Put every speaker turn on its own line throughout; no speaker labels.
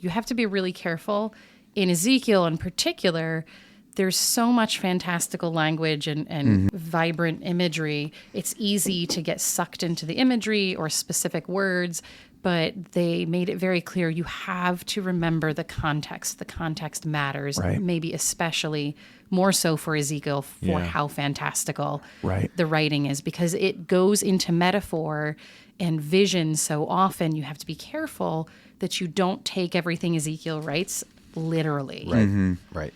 You have to be really careful. In Ezekiel in particular, there's so much fantastical language and vibrant imagery. It's easy to get sucked into the imagery or specific words, but they made it very clear you have to remember the context. The context matters, maybe especially more so for Ezekiel for how fantastical the writing is, because it goes into metaphor and vision so often. You have to be careful that you don't take everything Ezekiel writes literally.
Right.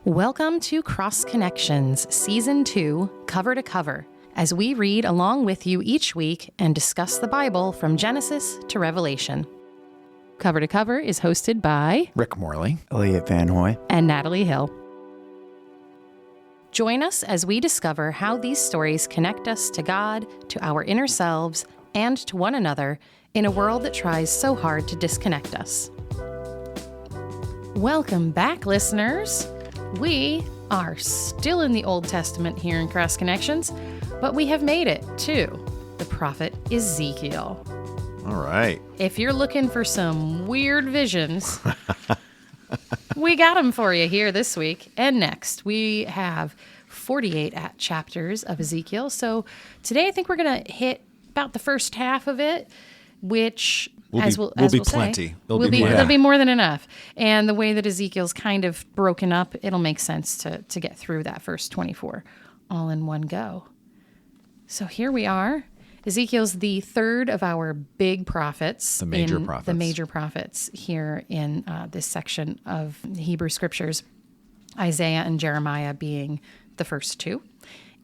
Welcome to Cross Connections, Season 2, Cover to Cover, as we read along with you each week and discuss the Bible from Genesis to Revelation. Cover to Cover is hosted by
Rick Morley,
Elliot Van Hoy,
and Natalie Hill. Join us as we discover how these stories connect us to God, to our inner selves, and to one another in a world that tries so hard to disconnect us. Welcome back, listeners. We are still in the Old Testament here in Cross Connections, but we have made it to the prophet Ezekiel.
All right.
If you're looking for some weird visions, we got them for you here this week and next. We have 48 chapters of Ezekiel. So today I think we're going to hit about the first half of it, which
will be plenty.
There'll be more than enough. And the way that Ezekiel's kind of broken up, it'll make sense to get through that first 24 all in one go. So here we are. Ezekiel's the third of our big prophets.
The major prophets
here in this section of the Hebrew Scriptures, Isaiah and Jeremiah being the first two.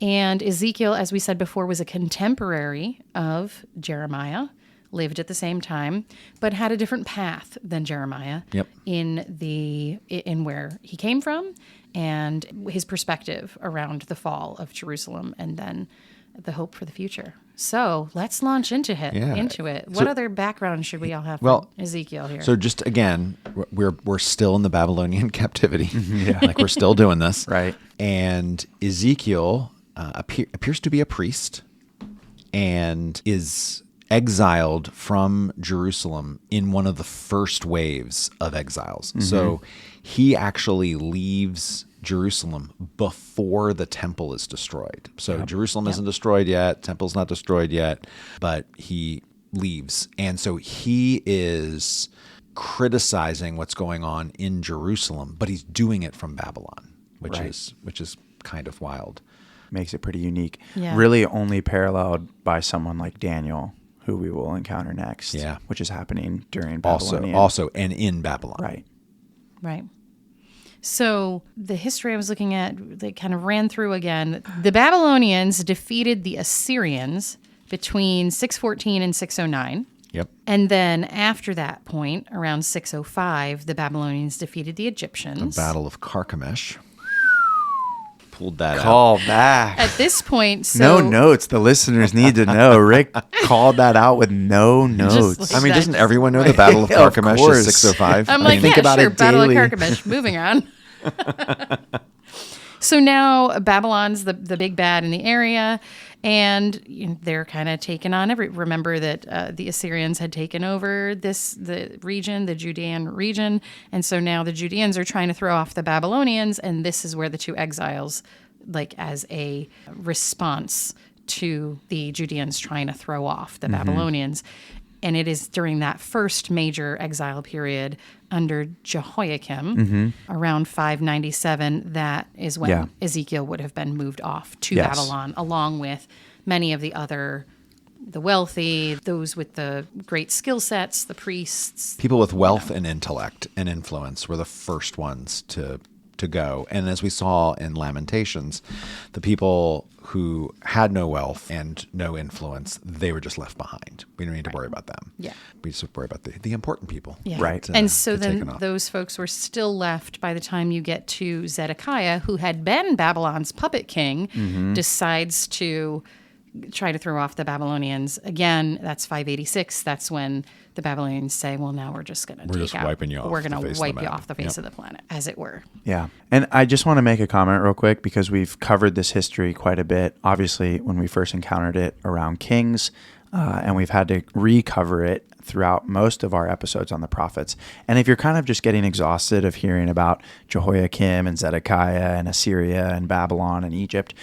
And Ezekiel, as we said before, was a contemporary of Jeremiah, lived at the same time, but had a different path than Jeremiah in where he came from and his perspective around the fall of Jerusalem and then the hope for the future. So let's launch into it. What other background should we all have for Ezekiel here?
So just again, we're still in the Babylonian captivity. Like we're still doing this.
Right.
And Ezekiel appears to be a priest and is exiled from Jerusalem in one of the first waves of exiles. So he actually leaves Jerusalem before the temple is destroyed. So Jerusalem isn't destroyed yet, temple's not destroyed yet, but he leaves. And so he is criticizing what's going on in Jerusalem, but he's doing it from Babylon, which is kind of wild.
Makes it pretty unique.
Yeah.
Really only paralleled by someone like Daniel, who we will encounter next, which is happening during Babylonian.
Also, and in Babylon.
Right. So the history I was looking at, they kind of ran through again. The Babylonians defeated the Assyrians between 614 and 609.
Yep.
And then after that point, around 605, the Babylonians defeated the Egyptians.
The Battle of Carchemish. Pulled that
Call
out.
back.
At this point,
no notes. The listeners need to know. Rick called that out with no notes.
like
doesn't everyone know the Battle of Carchemish is 605?
I'm like,
think about
sure,
it
Battle of
daily.
Carchemish. Moving on. So now Babylon's the big bad in the area, and they're kind of taking on remember that the Assyrians had taken over the region, the Judean region, and so now the Judeans are trying to throw off the Babylonians, and this is where the two exiles, like as a response to the Judeans trying to throw off the Babylonians. And it is during that first major exile period under Jehoiakim, around 597, that is when Ezekiel would have been moved off to Babylon, along with many of the wealthy, those with the great skill sets, the priests.
People with wealth and intellect and influence were the first ones to go. And as we saw in Lamentations, the people who had no wealth and no influence, they were just left behind. We don't need to worry about them.
Yeah.
We just worry about the important people.
Yeah.
Right.
And so then those folks were still left by the time you get to Zedekiah, who had been Babylon's puppet king, decides to try to throw off the Babylonians. Again, that's 586. That's when the Babylonians say, well, now we're just going to
wiping you off.
We're going
the
to
face
wipe
of the
you
map.
off the face of the planet, as it were.
Yeah. And I just want to make a comment real quick because we've covered this history quite a bit. Obviously, when we first encountered it around Kings, and we've had to recover it throughout most of our episodes on the prophets. And if you're kind of just getting exhausted of hearing about Jehoiakim and Zedekiah and Assyria and Babylon and Egypt,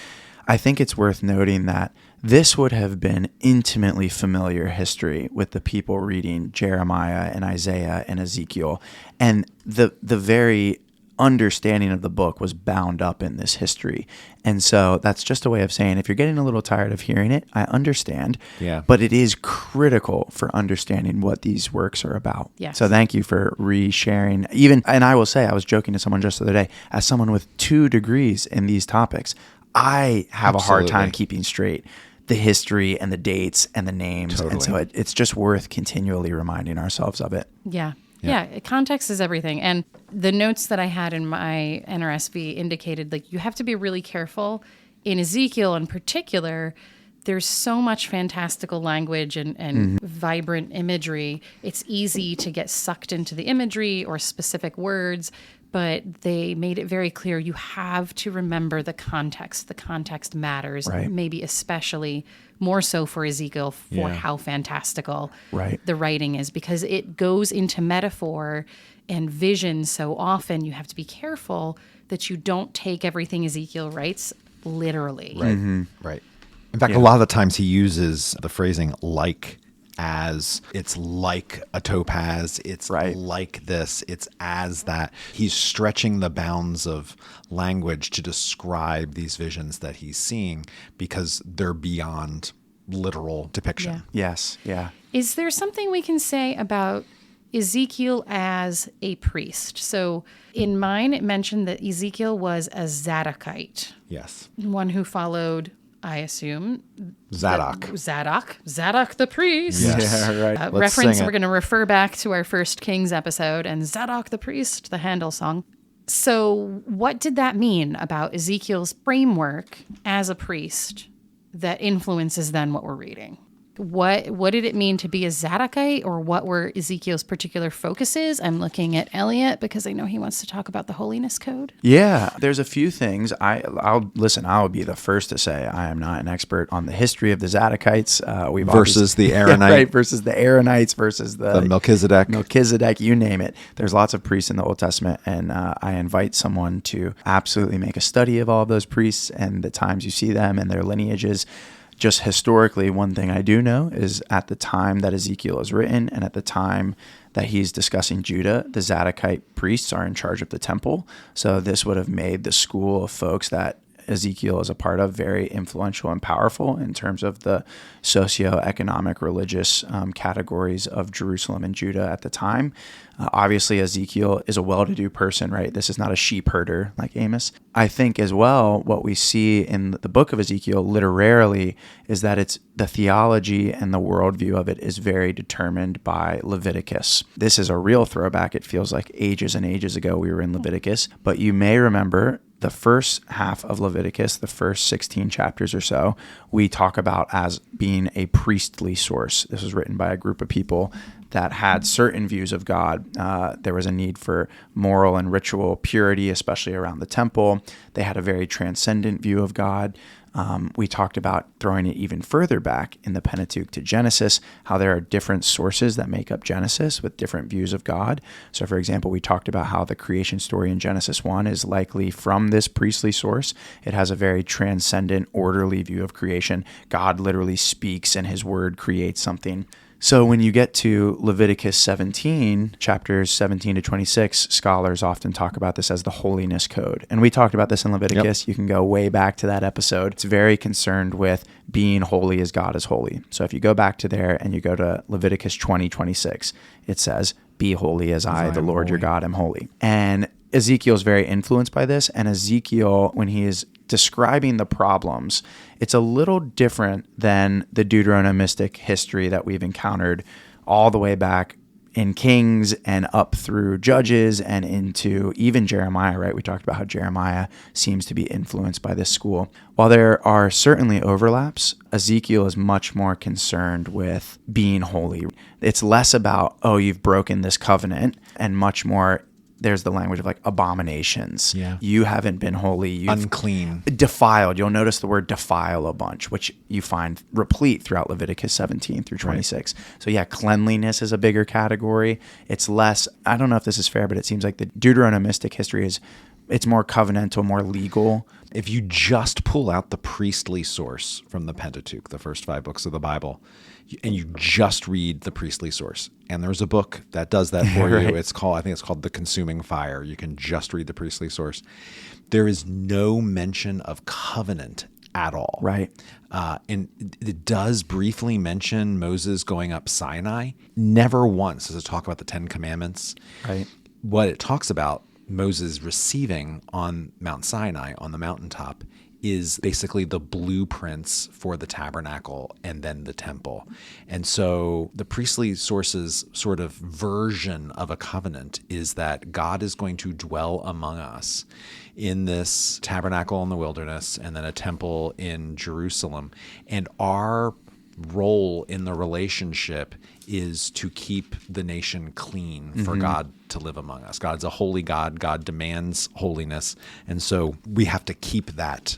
I think it's worth noting that this would have been intimately familiar history with the people reading Jeremiah and Isaiah and Ezekiel. And the very understanding of the book was bound up in this history. And so that's just a way of saying, if you're getting a little tired of hearing it, I understand.
Yeah.
But it is critical for understanding what these works are about.
Yes.
So thank you for re-sharing. And I will say, I was joking to someone just the other day, as someone with 2 degrees in these topics, I have a hard time keeping straight the history and the dates and the names.
Totally.
And so it's just worth continually reminding ourselves of it.
Yeah. Yeah, context is everything. And the notes that I had in my NRSV indicated, like, you have to be really careful. In Ezekiel in particular, there's so much fantastical language and vibrant imagery. It's easy to get sucked into the imagery or specific words, but they made it very clear you have to remember the context. The context matters,
Right.
maybe especially more so for Ezekiel for how fantastical the writing is, because it goes into metaphor and vision so often. You have to be careful that you don't take everything Ezekiel writes literally.
Right. Right. In fact, a lot of the times he uses the phrasing like, as it's like a topaz, it's like this, it's as that. He's stretching the bounds of language to describe these visions that he's seeing because they're beyond literal depiction.
Yeah.
Yes. Yeah.
Is there something we can say about Ezekiel as a priest? So in mine, it mentioned that Ezekiel was a Zadokite,
Yes.
one who followed, I assume,
Zadok
the priest.
Yes.
Yeah, right.
Let's
Reference,
sing it.
we're going to refer back to our first Kings episode and Zadok the priest, the Handel song. So what did that mean about Ezekiel's framework as a priest that influences then what we're reading? What did it mean to be a Zadokite, or what were Ezekiel's particular focuses? I'm looking at Elliot because I know he wants to talk about the holiness code.
Yeah, there's a few things. I'll be the first to say I am not an expert on the history of the Zadokites.
Versus the Aaronites.
Right, versus the Aaronites, versus the
Melchizedek,
you name it. There's lots of priests in the Old Testament, and I invite someone to absolutely make a study of all of those priests and the times you see them and their lineages. Just historically, one thing I do know is at the time that Ezekiel is written and at the time that he's discussing Judah, the Zadokite priests are in charge of the temple. So this would have made the school of folks that Ezekiel is a part of very influential and powerful in terms of the socioeconomic religious categories of Jerusalem and Judah at the time. Obviously, Ezekiel is a well-to-do person, right? This is not a sheep herder like Amos. I think as well, what we see in the book of Ezekiel literarily is that it's the theology and the worldview of it is very determined by Leviticus. This is a real throwback. It feels like ages and ages ago we were in Leviticus, but you may remember the first half of Leviticus, the first 16 chapters or so, we talk about as being a priestly source. This was written by a group of people that had certain views of God. There was a need for moral and ritual purity, especially around the temple. They had a very transcendent view of God. We talked about throwing it even further back in the Pentateuch to Genesis, how there are different sources that make up Genesis with different views of God. So, for example, we talked about how the creation story in Genesis 1 is likely from this priestly source. It has a very transcendent, orderly view of creation. God literally speaks and his word creates something. So when you get to Leviticus 17, chapters 17 to 26, scholars often talk about this as the holiness code. And we talked about this in Leviticus. Yep. You can go way back to that episode. It's very concerned with being holy as God is holy. So if you go back to there and you go to Leviticus 20:26, it says, "Be holy as I, the Lord your God, am holy." And Ezekiel is very influenced by this. And Ezekiel, when he is describing the problems, it's a little different than the Deuteronomistic history that we've encountered all the way back in Kings and up through Judges and into even Jeremiah, right? We talked about how Jeremiah seems to be influenced by this school. While there are certainly overlaps, Ezekiel is much more concerned with being holy. It's less about, oh, you've broken this covenant, and much more there's the language of like abominations.
Yeah.
You haven't been holy. You've
Unclean.
defiled. You'll notice the word defile a bunch, which you find replete throughout Leviticus 17 through 26. Right. So yeah, cleanliness is a bigger category. It's less, I don't know if this is fair, but it seems like the Deuteronomistic history it's more covenantal, more legal.
If you just pull out the priestly source from the Pentateuch, the first 5 books of the Bible, and you just read the priestly source, and there's a book that does that for
Right.
you. I think it's called The Consuming Fire. You can just read the priestly source. There is no mention of covenant at all.
Right.
And it does briefly mention Moses going up Sinai. Never once does it talk about the 10 Commandments.
Right.
What it talks about Moses receiving on Mount Sinai, on the mountaintop, is basically the blueprints for the tabernacle and then the temple. And so the priestly source's sort of version of a covenant is that God is going to dwell among us in this tabernacle in the wilderness and then a temple in Jerusalem. And our role in the relationship is to keep the nation clean for God to live among us. God's a holy God. God demands holiness. And so we have to keep that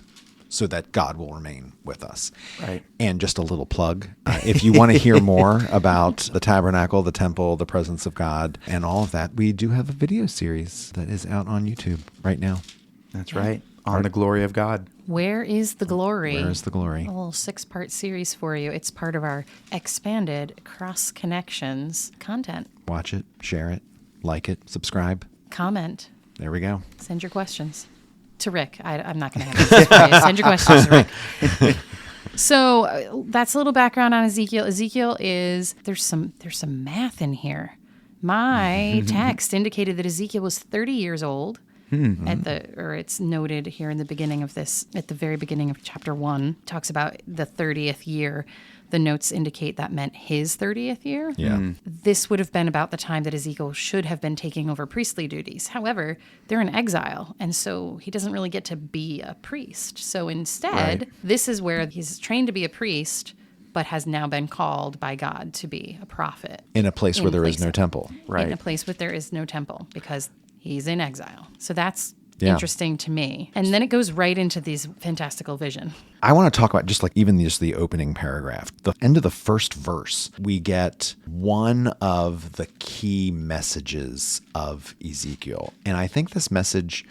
so that God will remain with us.
Right.
And just a little plug, if you want to hear more about the tabernacle, the temple, the presence of God, and all of that, we do have a video series that is out on YouTube right now.
That's right. On the glory of God.
Where is the glory?
Where is the glory?
A little 6-part series for you. It's part of our expanded Cross Connections content.
Watch it, share it, like it, subscribe.
Comment.
There we go.
Send your questions to Rick. I'm not going to have this for you. Send your questions to Rick. So that's a little background on Ezekiel. Ezekiel is, there's some math in here. My text indicated that Ezekiel was 30 years old. It's noted here in the beginning of this, at the very beginning of chapter 1, talks about the 30th year. The notes indicate that meant his 30th year.
Yeah.
This would have been about the time that Ezekiel should have been taking over priestly duties. However, they're in exile, and so he doesn't really get to be a priest. So instead, This is where he's trained to be a priest, but has now been called by God to be a prophet.
In a place where there is no temple.
Right.
In a place where there is no temple, because he's in exile. So that's
Yeah.
interesting to me. And then it goes right into these fantastical vision.
I want to talk about just the opening paragraph. The end of the first verse, we get one of the key messages of Ezekiel. And I think this message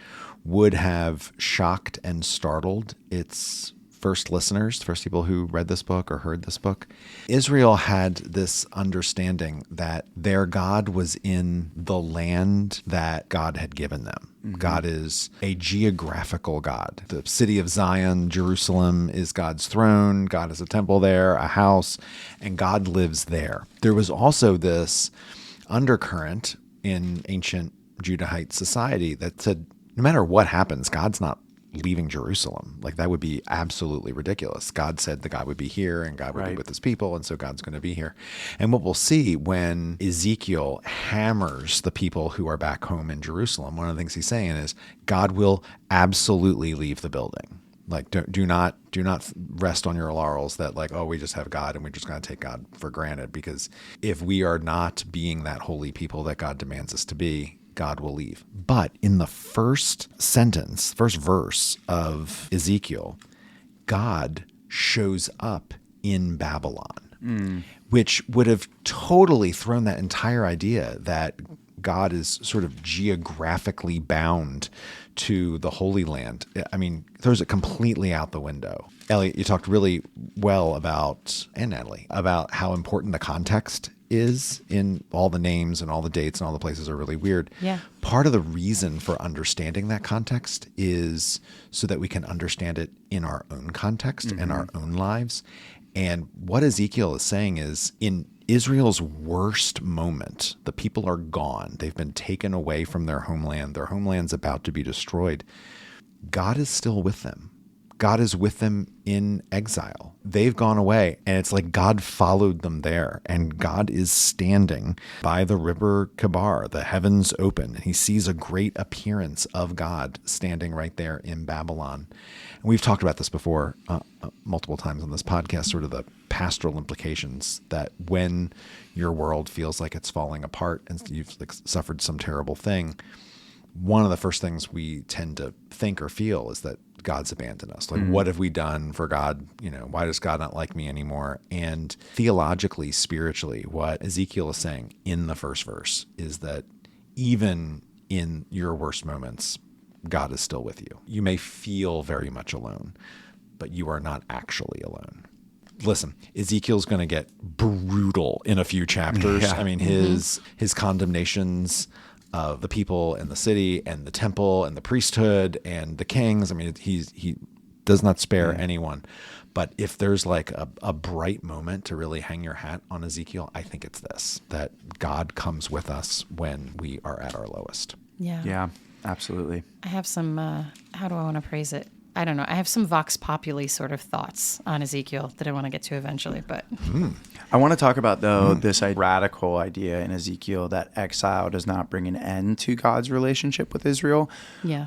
would have shocked and startled its first listeners, first people who read this book or heard this book. Israel had this understanding that their God was in the land that God had given them. God is a geographical God. The city of Zion, Jerusalem, is God's throne. God has a temple there, a house, and God lives there. There was also this undercurrent in ancient Judahite society that said, no matter what happens, God's not leaving Jerusalem. Like, that would be absolutely ridiculous. God said that God would be here and God would be with his people, and so God's going to be here. And what we'll see when Ezekiel hammers the people who are back home in Jerusalem, one of the things he's saying is God will absolutely leave the building. Like, do not rest on your laurels that like, oh, we just have God and we're just going to take God for granted, because if we are not being that holy people that God demands us to be, God will leave. But in the first verse of Ezekiel, God shows up in Babylon, which would have totally thrown that entire idea that God is sort of geographically bound to the Holy Land. I mean, throws it completely out the window. Elliot, you talked really well about, and Natalie, about how important the context is in all the names and all the dates and all the places are really weird.
Yeah.
Part of the reason for understanding that context is so that we can understand it in our own context and our own lives. And what Ezekiel is saying is, in Israel's worst moment, the people are gone. They've been taken away from their homeland. Their homeland's about to be destroyed. God is still with them. God is with them in exile. They've gone away, and it's like God followed them there, and God is standing by the river Kebar, the heavens open, and he sees a great appearance of God standing right there in Babylon. And we've talked about this before multiple times on this podcast, sort of the pastoral implications that when your world feels like it's falling apart and you've like suffered some terrible thing, one of the first things we tend to think or feel is that God's abandoned us. Like, what have we done for God? Why does God not like me anymore? And theologically, spiritually, what Ezekiel is saying in the first verse is that even in your worst moments, God is still with you. You may feel very much alone, but you are not actually alone. Listen, Ezekiel's going to get brutal in a few chapters.
Yeah.
I mean, his condemnations of the people and the city and the temple and the priesthood and the kings. I mean, he does not spare anyone. But if there's like a bright moment to really hang your hat on Ezekiel, I think it's this, that God comes with us when we are at our lowest.
Yeah, absolutely.
I have some, how do I want to praise it? I don't know. I have some Vox Populi sort of thoughts on Ezekiel that I want to get to eventually, but...
I want to talk about, though, this radical idea in Ezekiel that exile does not bring an end to God's relationship with Israel,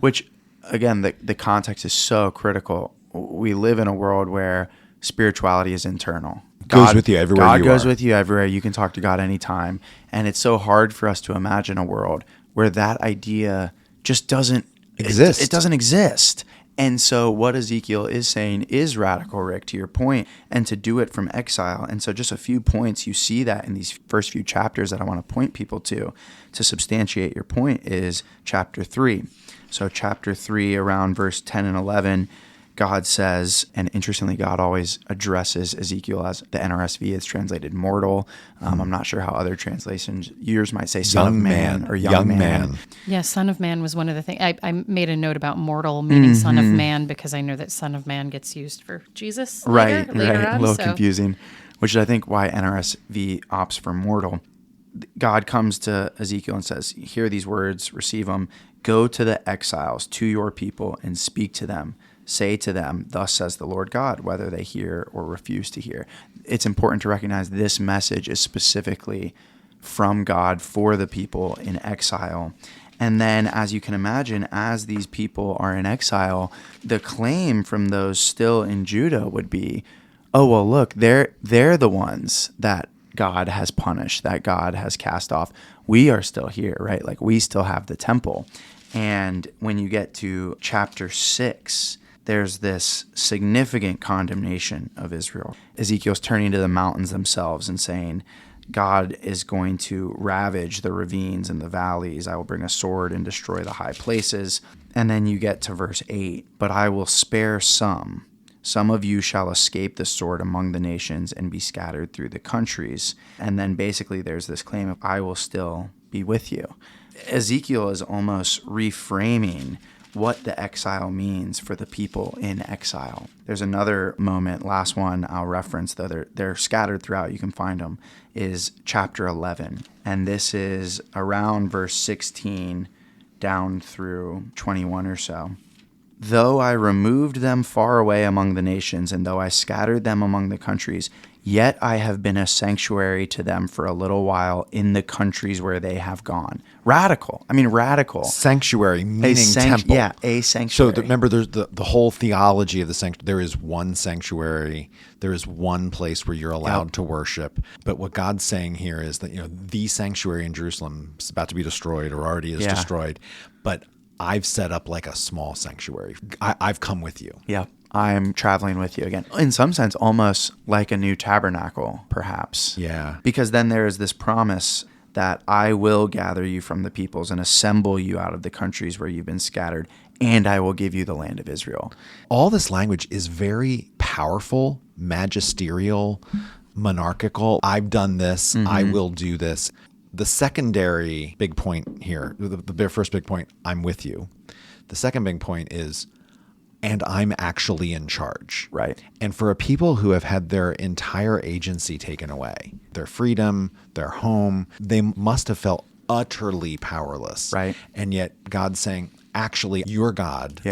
which, again, the context is so critical. We live in a world where spirituality is internal.
Goes with you everywhere
God
you
goes
are.
with you everywhere. You can talk to God anytime. And it's so hard for us to imagine a world where that idea just doesn't
exist.
It doesn't exist. And so what Ezekiel is saying is radical, Rick, to your point, and to do it from exile. And so just a few points, you see that in these first few chapters that I want to point people to substantiate your point is chapter 3. So chapter 3, around verse 10 and 11, God says, and interestingly, God always addresses Ezekiel as the NRSV is translated mortal. I'm not sure how other translations, yours might say son of man or young man.
Yeah, son of man was one of the things. I made a note about mortal meaning son of man because I know that son of man gets used for Jesus later on,
A little
so.
confusing, which is I think why NRSV opts for mortal. God comes to Ezekiel and says, hear these words, receive them, go to the exiles, to your people, and speak to them. Say to them, thus says the Lord God, whether they hear or refuse to hear. It's important to recognize this message is specifically from God for the people in exile. And then, as you can imagine, as these people are in exile, the claim from those still in Judah would be, oh, well, look, they're the ones that God has punished, that God has cast off. We are still here, right? Like, we still have the temple. And when you get to chapter 6, there's this significant condemnation of Israel. Ezekiel's turning to the mountains themselves and saying, God is going to ravage the ravines and the valleys. I will bring a sword and destroy the high places. And then you get to verse 8, but I will spare some. Some of you shall escape the sword among the nations and be scattered through the countries. And then basically there's this claim of, I will still be with you. Ezekiel is almost reframing what the exile means for the people in exile. There's another moment, last one I'll reference, though they're scattered throughout, you can find them, is chapter 11. And this is around verse 16 down through 21 or so. Though I removed them far away among the nations, and though I scattered them among the countries, yet I have been a sanctuary to them for a little while in the countries where they have gone. Radical. I mean, radical.
Sanctuary, meaning temple.
Yeah, a sanctuary.
So remember, there's the whole theology of the sanctuary. There is one sanctuary. There is one place where you're allowed to worship. But what God's saying here is that, the sanctuary in Jerusalem is about to be destroyed or already is destroyed. But I've set up like a small sanctuary. I've come with you.
Yeah. I'm traveling with you again. In some sense, almost like a new tabernacle, perhaps.
Yeah.
Because then there is this promise that I will gather you from the peoples and assemble you out of the countries where you've been scattered, and I will give you the land of Israel.
All this language is very powerful, magisterial, monarchical. I've done this. I will do this. The secondary big point here, the first big point, I'm with you. The second big point is, and I'm actually in charge.
Right.
And for a people who have had their entire agency taken away, their freedom, their home, they must have felt utterly powerless.
Right.
And yet God's saying, actually, your God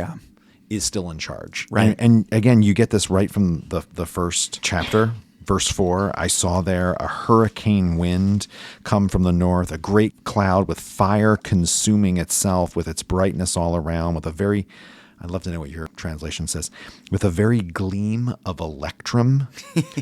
is still in charge.
Right.
And again, you get this right from the first chapter. Verse 4, I saw there a hurricane wind come from the north, a great cloud with fire consuming itself with its brightness all around, with a very I'd love to know what your translation says. With a very gleam of electrum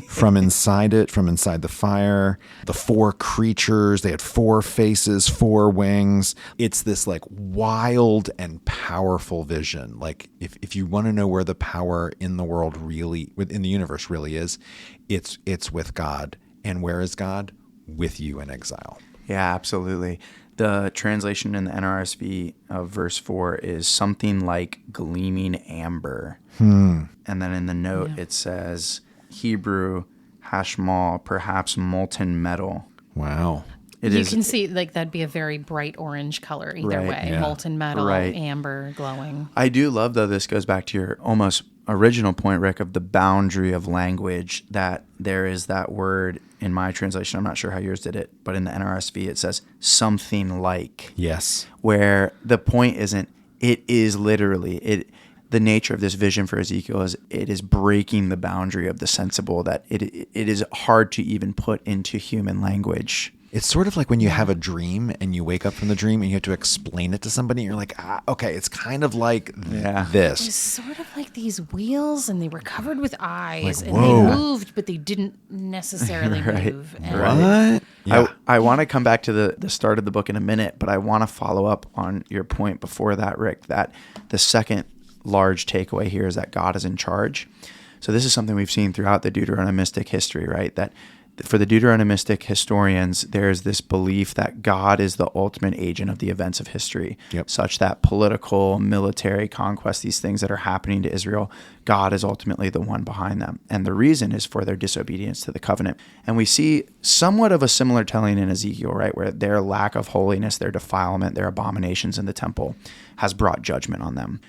from inside the fire. The 4 creatures, they had 4 faces, 4 wings. It's this like wild and powerful vision. Like if you want to know where the power in the world really, in the universe really is, it's with God. And where is God? With you in exile.
Yeah, absolutely. The translation in the NRSV of verse 4 is something like gleaming amber. And then in the note it says Hebrew hashmal, perhaps molten metal.
Wow.
You can see like that'd be a very bright orange color either
Right,
way.
yeah.
Molten metal,
Right.
amber, glowing.
I do love, though, this goes back to your almost original point, Rick, of the boundary of language, that there is that word in my translation. I'm not sure how yours did it, but in the NRSV it says something like.
Yes.
Where the point isn't, it is literally, the nature of this vision for Ezekiel is it is breaking the boundary of the sensible, that it is hard to even put into human language.
It's sort of like when you have a dream and you wake up from the dream and you have to explain it to somebody. And you're like, okay, it's kind of like this.
It's sort of like these wheels, and they were covered with eyes,
Like,
and
whoa.
they moved, but they didn't necessarily move. And
What? Yeah.
I want to come back to the start of the book in a minute, but I want to follow up on your point before that, Rick, that the second large takeaway here is that God is in charge. So this is something we've seen throughout the Deuteronomistic history, right? That for the Deuteronomistic historians, there's this belief that God is the ultimate agent of the events of history, such that political, military conquest, these things that are happening to Israel, God is ultimately the one behind them. And the reason is for their disobedience to the covenant. And we see somewhat of a similar telling in Ezekiel, right, where their lack of holiness, their defilement, their abominations in the temple has brought judgment on them.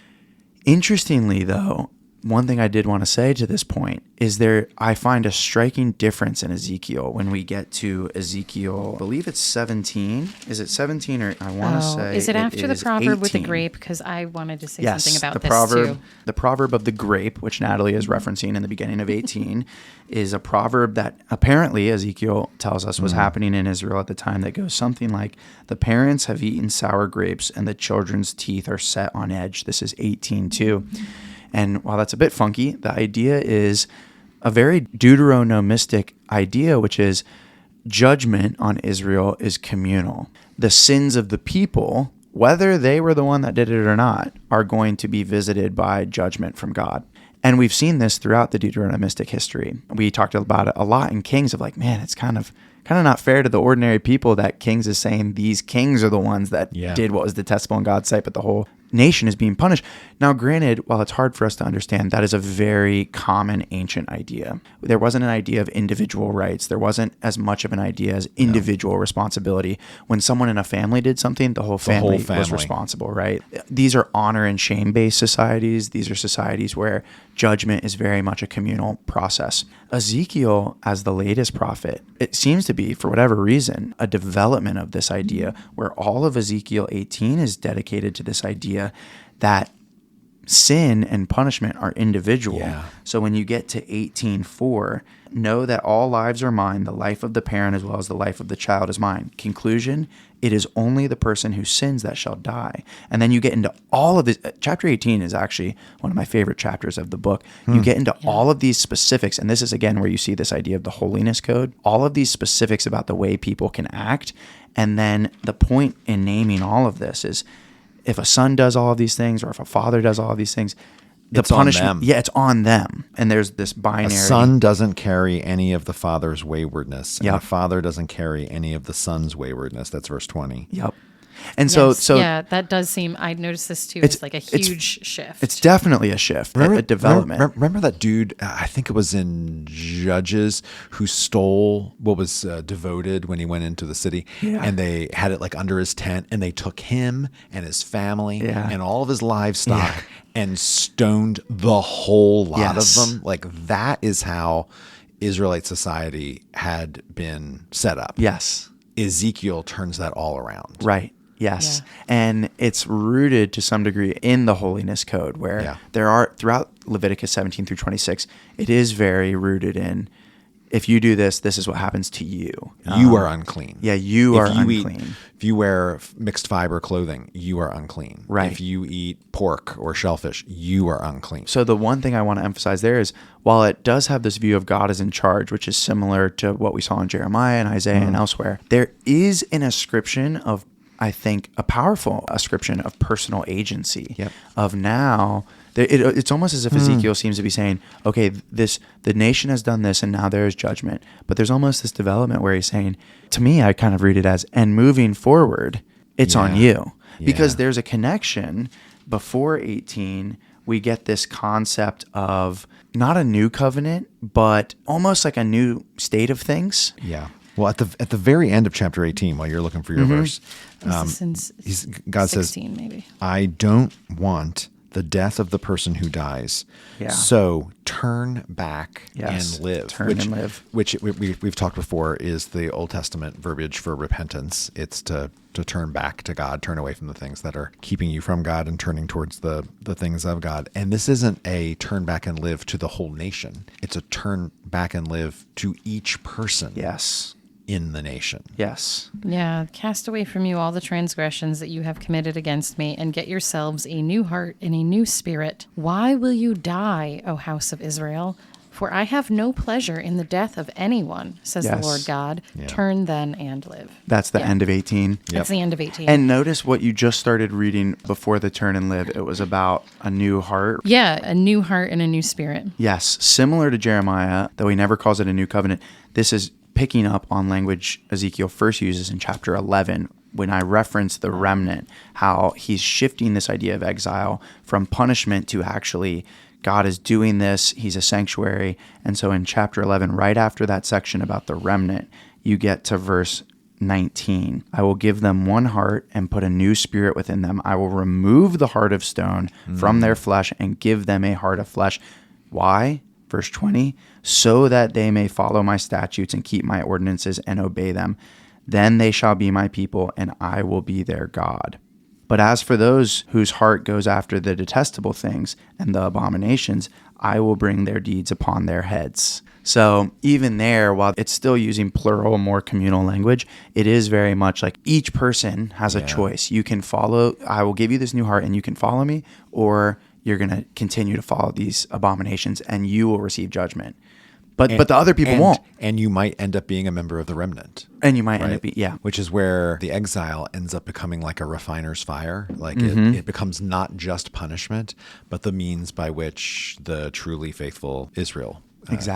Interestingly, though, one thing I did want to say to this point is I find a striking difference in Ezekiel when we get to Ezekiel, I believe it's 17. Is it 17 or I want to say
is it after the proverb
18.
with the grape? Because I wanted to say
Yes,
something about
the
this
proverb,
too.
the proverb of the grape, which Natalie is referencing in the beginning of 18, is a proverb that apparently Ezekiel tells us was happening in Israel at the time, that goes something like, the parents have eaten sour grapes and the children's teeth are set on edge. This is 18:2. And while that's a bit funky, the idea is a very Deuteronomistic idea, which is judgment on Israel is communal. The sins of the people, whether they were the one that did it or not, are going to be visited by judgment from God. And we've seen this throughout the Deuteronomistic history. We talked about it a lot in Kings of like, man, it's kind of not fair to the ordinary people that Kings is saying these kings are the ones that did what was detestable in God's sight, but the whole nation is being punished. Now, granted, while it's hard for us to understand, that is a very common ancient idea. There wasn't an idea of individual rights. There wasn't as much of an idea as individual responsibility. When someone in a family did something, the whole family was responsible, right? These are honor and shame-based societies. These are societies where judgment is very much a communal process. Ezekiel, as the latest prophet, it seems to be, for whatever reason, a development of this idea where all of Ezekiel 18 is dedicated to this idea that sin and punishment are individual.
Yeah.
So when you get to 18:4, know that all lives are mine, the life of the parent as well as the life of the child is mine. Conclusion, it is only the person who sins that shall die. And then you get into all of this. Chapter 18 is actually one of my favorite chapters of the book. You get into all of these specifics, and this is again where you see this idea of the holiness code, all of these specifics about the way people can act. And then the point in naming all of this is, if a son does all of these things, or if a father does all of these things, the punishment,
on them.
it's on them. And there's this binary.
A son doesn't carry any of the father's waywardness, and
Yep.
a father doesn't carry any of the son's waywardness. That's verse 20.
Yep. And
Yes,
so
yeah, that does seem. I noticed this too. It's like a huge shift.
It's definitely a shift, a development.
Remember that dude, I think it was in Judges, who stole what was devoted when he went into the city, and they had it like under his tent, and they took him and his family and all of his livestock and stoned the whole lot of them. Like, that is how Israelite society had been set up.
Yes.
Ezekiel turns that all around.
Right. Yes.
Yeah.
And it's rooted to some degree in the holiness code, where there are, throughout Leviticus 17 through 26, it is very rooted in if you do this, this is what happens to you.
You are unclean.
Yeah, you are unclean.
If you wear mixed fiber clothing, you are unclean.
Right.
If you eat pork or shellfish, you are unclean.
So the one thing I want to emphasize there is, while it does have this view of God as in charge, which is similar to what we saw in Jeremiah and Isaiah and elsewhere, there is an ascription of, I think, a powerful ascription of personal agency.
Yep.
Of now, it's almost as if Ezekiel seems to be saying, okay, the nation has done this and now there is judgment. But there's almost this development where he's saying, to me, I kind of read it as, and moving forward, it's on you. Because there's a connection. Before 18, we get this concept of not a new covenant, but almost like a new state of things.
Yeah. Well, at the very end of chapter 18, while you're looking for your verse, God
16,
says,
maybe.
I don't want the death of the person who dies.
Yeah.
So turn back
Yes,
and live.
turn and live.
Which we've talked before is the Old Testament verbiage for repentance. It's to turn back to God, turn away from the things that are keeping you from God and turning towards the things of God. And this isn't a turn back and live to the whole nation. It's a turn back and live to each person.
Yes.
In the nation.
Yes.
Yeah, cast away from you all the transgressions that you have committed against me, and get yourselves a new heart and a new spirit. Why will you die, O house of Israel? For I have no pleasure in the death of anyone, says the Lord God.
Yeah.
Turn then and live.
That's the end of 18.
That's the end of 18.
And notice what you just started reading before the turn and live. It was about a new heart.
Yeah, a new heart and a new spirit.
Yes. Similar to Jeremiah, though he never calls it a new covenant, this is picking up on language Ezekiel first uses in chapter 11 when I reference the remnant, how he's shifting this idea of exile from punishment to actually God is doing this. He's a sanctuary. And so in chapter 11, right after that section about the remnant, you get to verse 19. I will give them one heart and put a new spirit within them. I will remove the heart of stone from their flesh and give them a heart of flesh. Why? Verse 20, so that they may follow my statutes and keep my ordinances and obey them. Then they shall be my people, and I will be their God. But as for those whose heart goes after the detestable things and the abominations, I will bring their deeds upon their heads. So even there, while it's still using plural, more communal language, it is very much like each person has a choice. You can follow, I will give you this new heart and you can follow me, or you're going to continue to follow these abominations and you will receive judgment. But the other people won't.
And you might end up being a member of the remnant.
And you might end up being,
Which is where the exile ends up becoming like a refiner's fire. Like it becomes not just punishment, but the means by which the truly faithful Israel comes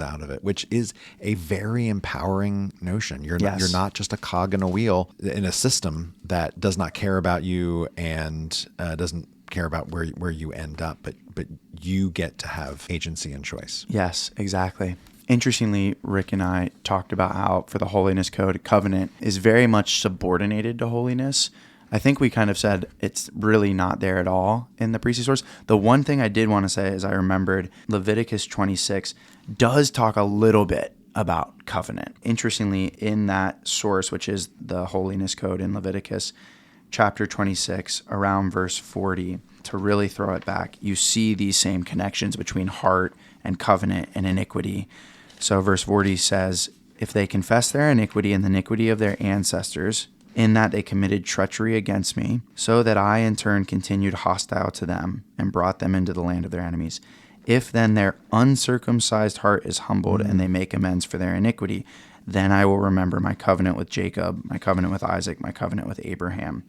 out of it, which is a very empowering notion. You're not just a cog in a wheel in a system that does not care about you and doesn't care about where you end up, but you get to have agency and choice.
Yes, exactly. Interestingly, Rick and I talked about how for the holiness code, covenant is very much subordinated to holiness. I think we kind of said it's really not there at all in the priestly source. The one thing I did want to say is I remembered Leviticus 26 does talk a little bit about covenant. Interestingly, in that source, which is the holiness code in Leviticus, chapter 26, around verse 40, to really throw it back, you see these same connections between heart and covenant and iniquity. So verse 40 says, if they confess their iniquity and the iniquity of their ancestors, in that they committed treachery against me, so that I in turn continued hostile to them and brought them into the land of their enemies. If then their uncircumcised heart is humbled and they make amends for their iniquity, then I will remember my covenant with Jacob, my covenant with Isaac, my covenant with Abraham.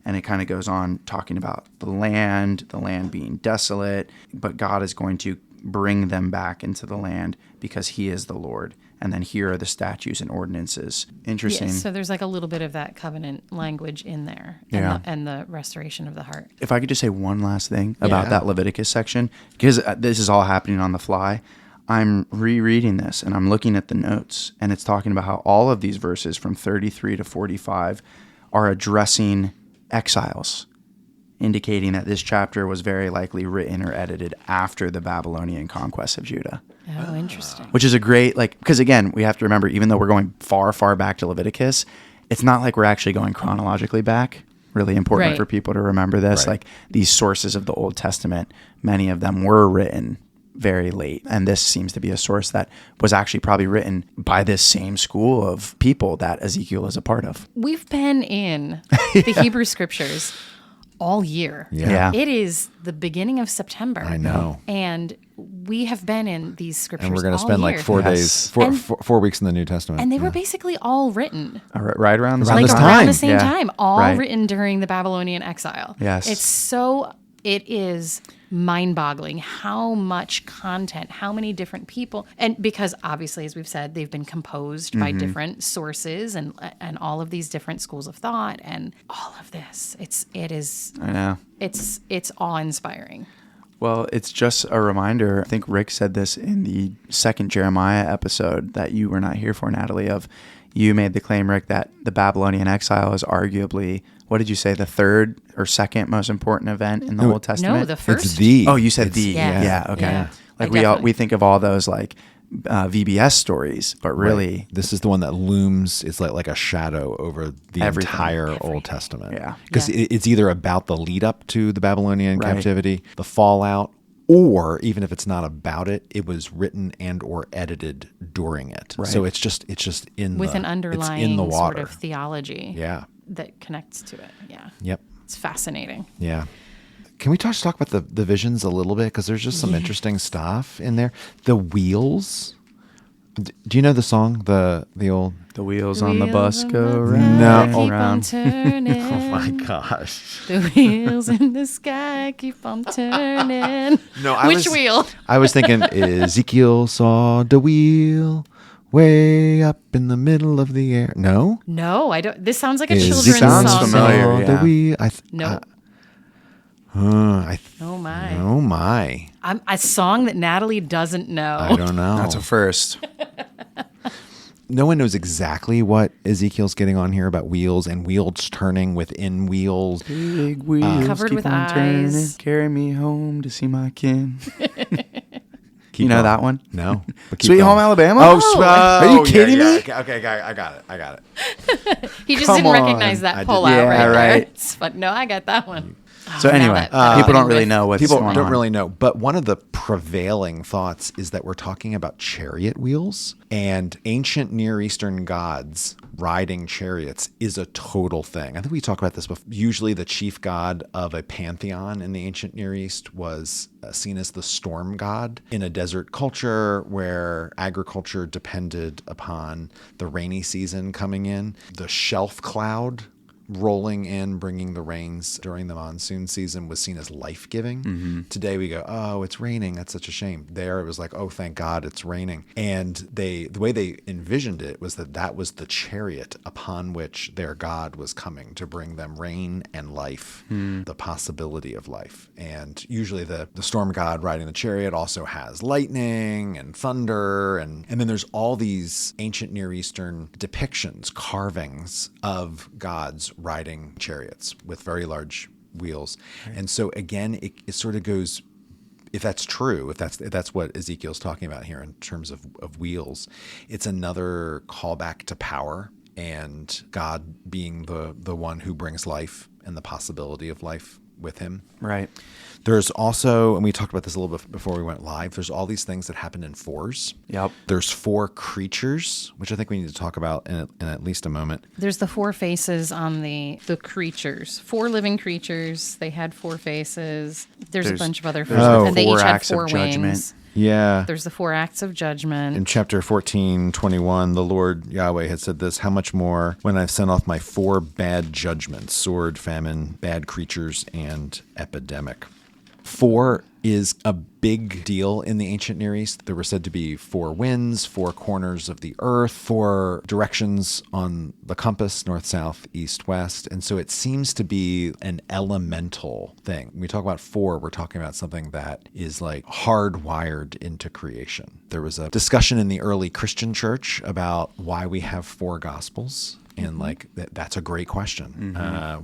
And it kind of goes on talking about the land being desolate, but God is going to bring them back into the land because he is the Lord. And then here are the statutes and ordinances. Interesting.
Yes, so there's like a little bit of that covenant language in there and the restoration of the heart.
If I could just say one last thing about that Leviticus section, because this is all happening on the fly. I'm rereading this and I'm looking at the notes, and it's talking about how all of these verses from 33 to 45 are addressing exiles, indicating that this chapter was very likely written or edited after the Babylonian conquest of Judah.
Oh, interesting.
Which is a great, because again, we have to remember, even though we're going far, far back to Leviticus, it's not like we're actually going chronologically back. Really important for people to remember this. Like these sources of the Old Testament, many of them were written very late. And this seems to be a source that was actually probably written by this same school of people that Ezekiel is a part of.
We've been in the Hebrew scriptures all year.
Yeah.
It is the beginning of September.
I know.
And we have been in these scriptures
And we're going to
all
spend
year.
like 4 days, four weeks in the New Testament.
And they were basically all written.
Right around the
Around
same
this
time.
Around
time.
the same
Yeah.
time, all
Right.
written during the Babylonian exile.
Yes.
It is mind-boggling how much content, how many different people, and because obviously, as we've said, they've been composed by different sources and all of these different schools of thought and all of this.
I know.
It's awe-inspiring.
Well, it's just a reminder. I think Rick said this in the second Jeremiah episode that you were not here for, Natalie, of you made the claim, Rick, that the Babylonian exile is arguably, what did you say, the third or second most important event in the Old Testament?
No, the first.
It's the.
Oh, you said the.
Yeah.
Yeah. Okay.
Yeah.
Like
I definitely-
we think of all those like VBS stories, but really,
Right. This is the one that looms. It's like a shadow over the
Everything.
entire Old Testament.
Yeah.
Because
Yeah.
it's either about the lead up to the Babylonian
Right.
captivity, the fallout, or even if it's not about it, it was written and or edited during it.
Right.
So it's just in
with
the,
an underlying
it's in the
sort
water.
of theology
Yeah.
that connects to it. Yeah.
Yep.
It's fascinating.
Yeah. Can we talk about the visions a little bit? Because there's just some interesting stuff in there. The wheels. Do you know the song? The old.
the wheels on the bus go
No.
round
No.
and
Keep on
round.
turning.
Oh my gosh.
The wheels in the sky keep on turning.
No,
Which wheel?
I was thinking Ezekiel saw the wheel way up in the middle of the air. No?
No, I don't. This sounds like a
Ezekiel
children's
Sounds
song.
familiar.
saw the
yeah.
wheel.
No. Oh my.
Oh my.
A song that Natalie doesn't know.
I don't know.
That's a first.
No one knows exactly what Ezekiel's getting on here about wheels and wheels turning within wheels.
Big wheels
Covered
keep
with
on turning,
eyes.
carry me home to see my kin.
Keep
You know
going.
that one?
No. But keep
Sweet
going.
Home Alabama?
Oh,
Are you kidding me?
Okay, I got it.
He just
Come
didn't
on.
recognize
I
that
did.
pull out
Yeah,
right there.
right.
But no, I got that one.
So
now
anyway,
that
people don't
happened
really
with-
know what's
People
going
don't
on.
really know, but one of the prevailing thoughts is that we're talking about chariot wheels, and ancient Near Eastern gods riding chariots is a total thing. I think we talk about this before. Usually the chief god of a pantheon in the ancient Near East was seen as the storm god in a desert culture where agriculture depended upon the rainy season coming in. The shelf cloud rolling in, bringing the rains during the monsoon season was seen as life-giving. Today we go, oh, it's raining. That's such a shame. There it was like, oh, thank God it's raining. And the way they envisioned it was that was the chariot upon which their God was coming to bring them rain and life, the possibility of life. And usually the storm god riding the chariot also has lightning and thunder. And then there's all these ancient Near Eastern depictions, carvings of gods riding chariots with very large wheels. Right. And so again, it sort of goes, if that's true, if that's what Ezekiel's talking about here in terms of wheels, it's another callback to power and God being the one who brings life and the possibility of life with him.
Right.
There's also, and we talked about this a little bit before we went live, there's all these things that happen in fours.
Yep.
There's 4 creatures, which I think we need to talk about in at least a moment.
There's the 4 faces on the creatures. 4 living creatures. They had 4 faces. There's a bunch of other
there's
faces.
the
And they
4
each had
acts of
4
judgment.
wings.
Yeah.
There's the 4 acts of judgment.
In chapter 14:21, the Lord Yahweh had said this, how much more when I've sent off my 4 bad judgments, sword, famine, bad creatures, and epidemic. 4 is a big deal in the ancient Near East. There were said to be 4 winds, 4 corners of the earth, 4 directions on the compass, north, south, east, west. And so it seems to be an elemental thing. When we talk about 4, we're talking about something that is like hardwired into creation. There was a discussion in the early Christian church about why we have 4 gospels. And like that's a great question.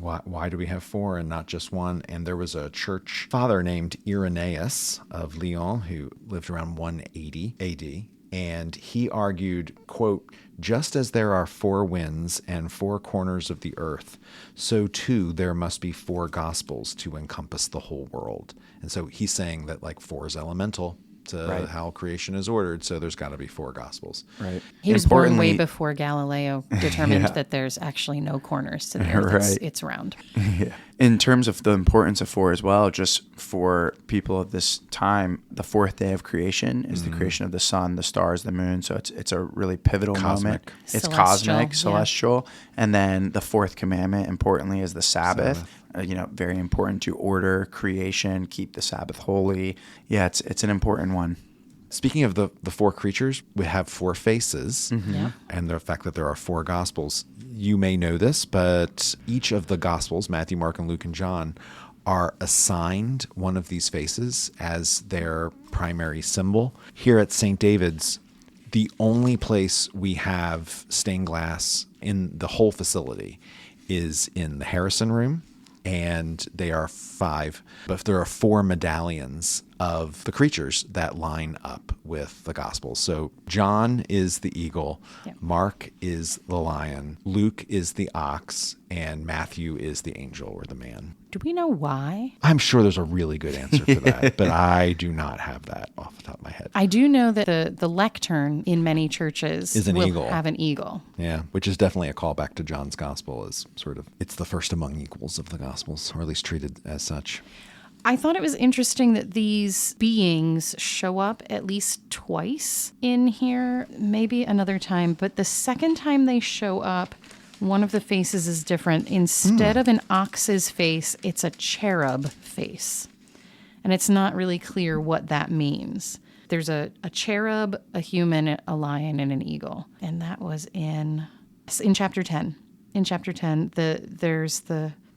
Why do we have 4 and not just 1? And there was a church father named Irenaeus of Lyon who lived around 180 AD. And he argued, quote, just as there are 4 winds and 4 corners of the earth, so too there must be 4 gospels to encompass the whole world. And so he's saying that like 4 is elemental. to
Right.
how creation is ordered. So there's got to be 4 gospels.
Right.
He was born way
Importantly-
before Galileo determined
Yeah.
that there's actually no corners to the earth. It's,
Right.
it's round.
Yeah. In terms of the importance of 4 as well, just for people of this time, the 4th day of creation is the creation of the sun, the stars, the moon. So it's a really pivotal moment.
Cosmic.
It's
Celestial,
cosmic,
yeah.
celestial. And then the 4th commandment, importantly, is the Sabbath. Very important to order, creation, keep the Sabbath holy. Yeah, it's an important one.
Speaking of the 4 creatures, we have 4 faces,
Yeah.
and the fact that there are 4 gospels. You may know this, but each of the gospels, Matthew, Mark, and Luke, and John, are assigned one of these faces as their primary symbol. Here at St. David's, the only place we have stained glass in the whole facility is in the Harrison room, and they are 5. But there are 4 medallions of the creatures that line up with the Gospels. So John is the eagle,
Yeah.
Mark is the lion, Luke is the ox, and Matthew is the angel or the man.
Do we know why?
I'm sure there's a really good answer for that, but I do not have that off the top of my head.
I do know that the lectern in many churches
Is an
will
eagle.
have an eagle.
Yeah, which is definitely a callback to John's gospel as sort of, it's the first among equals of the gospels, or at least treated as such.
I thought it was interesting that these beings show up at least twice in here, maybe another time, but the second time they show up, one of the faces is different. Instead of an ox's face, it's a cherub face. And it's not really clear what that means. There's a cherub, a human, a lion, and an eagle. And that was in chapter 10. In chapter 10,